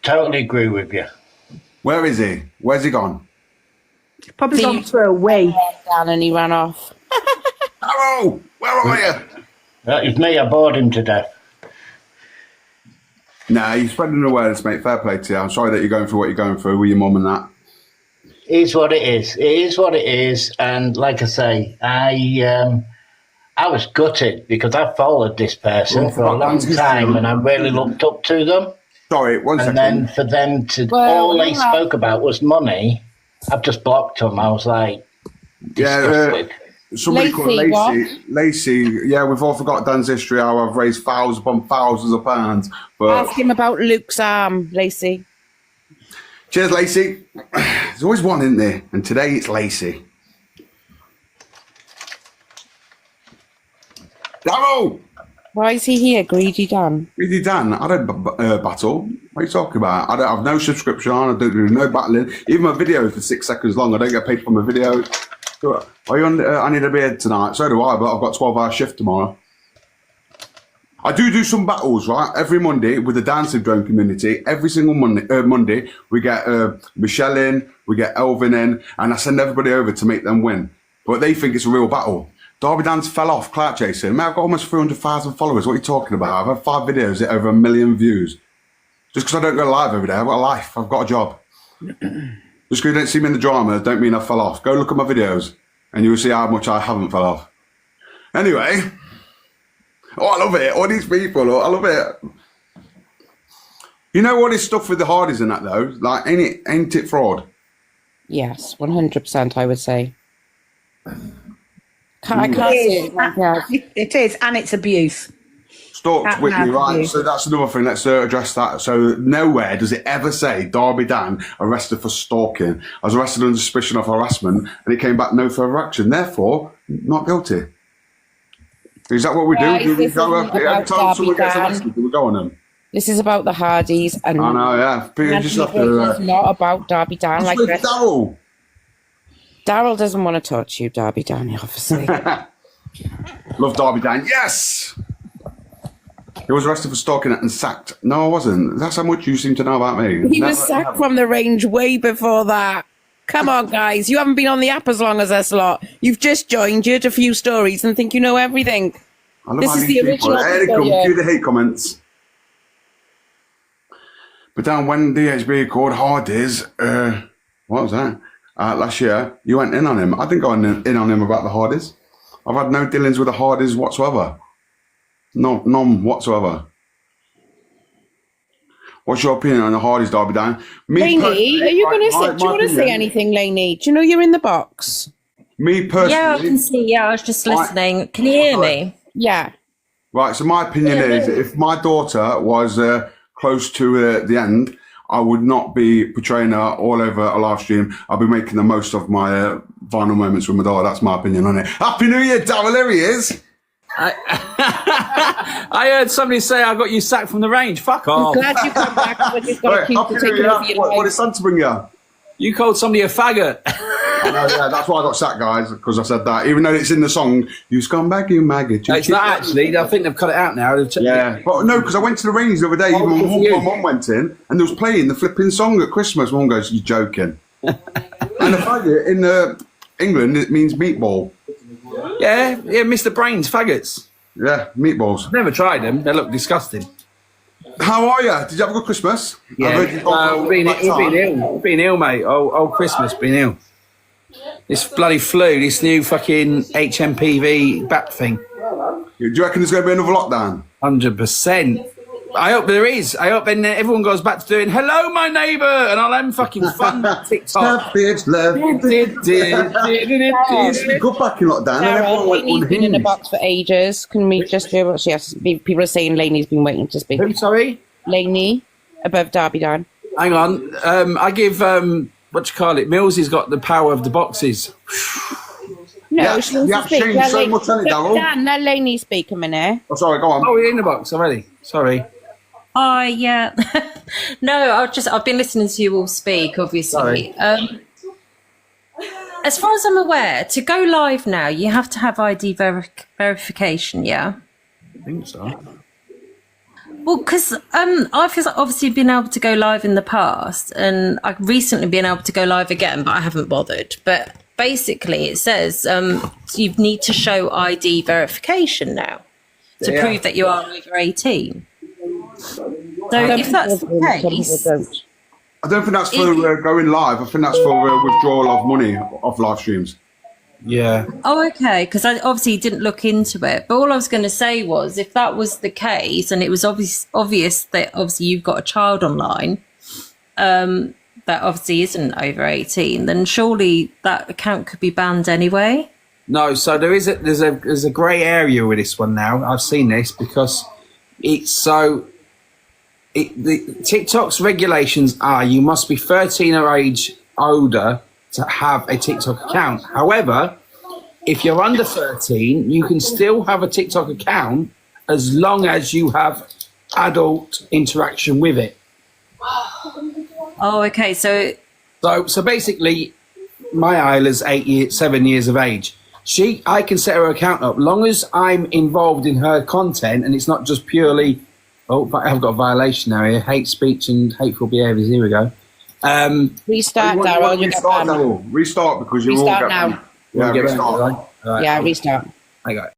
Totally agree with you. Where is he? Where's he gone? Probably gone for a wee. Down and he ran off. Hello, where are you? That is me. I bored him to death. Nah, you're spreading awareness, mate. Fair play to you. I'm sorry that you're going through what you're going through with your mum and that. It is what it is. It is what it is. And like I say, I was gutted because I followed this person for a long time and I really looked up to them. Sorry, one second. And then for them to, all they spoke about was money. I've just blocked them. I was like, disgusted. Somebody called Lacey. Lacey, yeah, we've all forgot Dan's history, how I've raised thousands upon thousands of pounds. But ask him about Luke's arm, Lacey. Cheers, Lacey. There's always one in there, and today it's Lacey. Darryl! Why is he here, Greedy Dan? Greedy Dan? I don't battle. What are you talking about? I don't have no subscription on, I don't do no battling. Even my videos for 6 seconds long, I don't get paid for my videos. Are you on? I need a beard tonight. So do I, but I've got a 12-hour shift tomorrow. I do some battles, right? Every Monday with the Down Syndrome community. Every single Monday, we get Michelle in, we get Elvin in, and I send everybody over to make them win. But they think it's a real battle. Darby Dan's fell off, clout chasing. Man, I've got almost 300,000 followers. What are you talking about? I've had 5 videos that over 1 million views. Just because I don't go live every day, I've got a life. I've got a job. Just because you don't see me in the drama, don't mean I fell off. Go look at my videos, and you will see how much I haven't fell off. Anyway, oh, I love it. All these people, I love it. You know all this stuff with the Hardys and that, though? Like, ain't it fraud? Yes, 100%, I would say. I can't see it. It is, and it's abuse. Stalked Whitney, right? So that's another thing. Let's address that. So nowhere does it ever say Darby Dan arrested for stalking. I was arrested under suspicion of harassment, and it came back no further action. Therefore, not guilty. Is that what we do? Do we go up every time someone gets arrested? Do we go on them? This is about the Hardys, and I know, yeah. Peter, just have to. It's not about Darby Dan. Like Daryl. Daryl doesn't want to touch you, Darby Dan, obviously. Love Darby Dan. Yes. He was arrested for stalking and sacked. No, I wasn't. That's how much you seem to know about me. He was sacked from the range way before that. Come on, guys. You haven't been on the app as long as us lot. You've just joined, you heard a few stories and think you know everything. I love This how is these the people- original Here they people come, here. cue the hate comments. But Dan, when DHB called Hardy's, what was that? Last year, you went in on him. I think I went in on him about the Hardys. I've had no dealings with the Hardys whatsoever. No, none whatsoever. What's your opinion on the Hardys, Derby Dan? Lainey, are you going to say? my Do you want to say opinion- anything, Lainey? Do you know you're in the box? Me personally. Yeah, I can see. Yeah, I was just listening. Can you hear me? Yeah. Right, so my opinion is, if my daughter was close to the end, I would not be portraying her all over a live stream. I'll be making the most of my final moments with my daughter. That's my opinion on it. Happy New Year, Daryl. There he is. I heard somebody say I got you sacked from the range. Fuck off. I'm glad you come back, but you've got to keep Happy New taking Year. over your What life. did Santa bring you? You called somebody a faggot. I know, yeah, that's why I got sacked, guys, because I said that. Even though it's in the song, you scumbag, you maggot. You It's not actually. I think they've cut it out now. Yeah, but no, because I went to the Rainies the other day. Even my mum went in, and they was playing the flipping song at Christmas. Mum goes, "You're joking." And the faggot in England, it means meatball. Yeah, Mr. Brains faggots. Yeah, meatballs. I've never tried them. They look disgusting. How are you? Did you have a good Christmas? Yeah, we've been ill, mate. Oh, Christmas, been ill. This bloody flu, this new fucking HMPV bat thing. Do you reckon there's going to be another lockdown? 100%. I hope there is. I hope then everyone goes back to doing "Hello, my neighbour," and I'll have fucking fun with TikTok. Bitch, love. Go back in lockdown. And everyone Sarah, went Lainey's been in the unhinged. box for ages. Can we just hear what she has? People are saying Lainey's been waiting to speak. Who, sorry? Lainey, above Derby Dan. Hang on. I give what you call it? Millsy's got the power of the boxes. No, Yeah, she wants you to have speak. changed Let so Lainey- much, hasn't it, Darryl? Dan, let Lainey speak a minute. Oh, sorry, go on. Oh, we're in the box already. Sorry. Oh, yeah. No, I've been listening to you all speak, obviously. As far as I'm aware, to go live now, you have to have ID verification, yeah? I think so. Well, because I've obviously been able to go live in the past, and I've recently been able to go live again, but I haven't bothered. But basically, it says you need to show ID verification now to Yeah. prove that you are over 18. So if that's the case, I don't think that's for going live. I think that's for withdrawal of money off live streams. Yeah. oh, okay, because I obviously didn't look into it. But all I was going to say was, if that was the case, and it was obvious that obviously you've got a child online, that obviously isn't over 18, then surely that account could be banned anyway. No, so there's a grey area with this one now. I've seen this because it's so. The TikTok's regulations are you must be 13 or age older to have a TikTok account. However, if you're under 13, you can still have a TikTok account as long as you have adult interaction with it. Oh, okay. So basically, my Isla's 7 years of age. I can set her account up long as I'm involved in her content and it's not just purely. Oh, I've got a violation now here. Hate speech and hateful behaviours. Here we go. Restart, Darryl. You get banned. Restart because you're all Restart get now. banned. Yeah, Get restart. banned, right? Yeah, restart. I got it.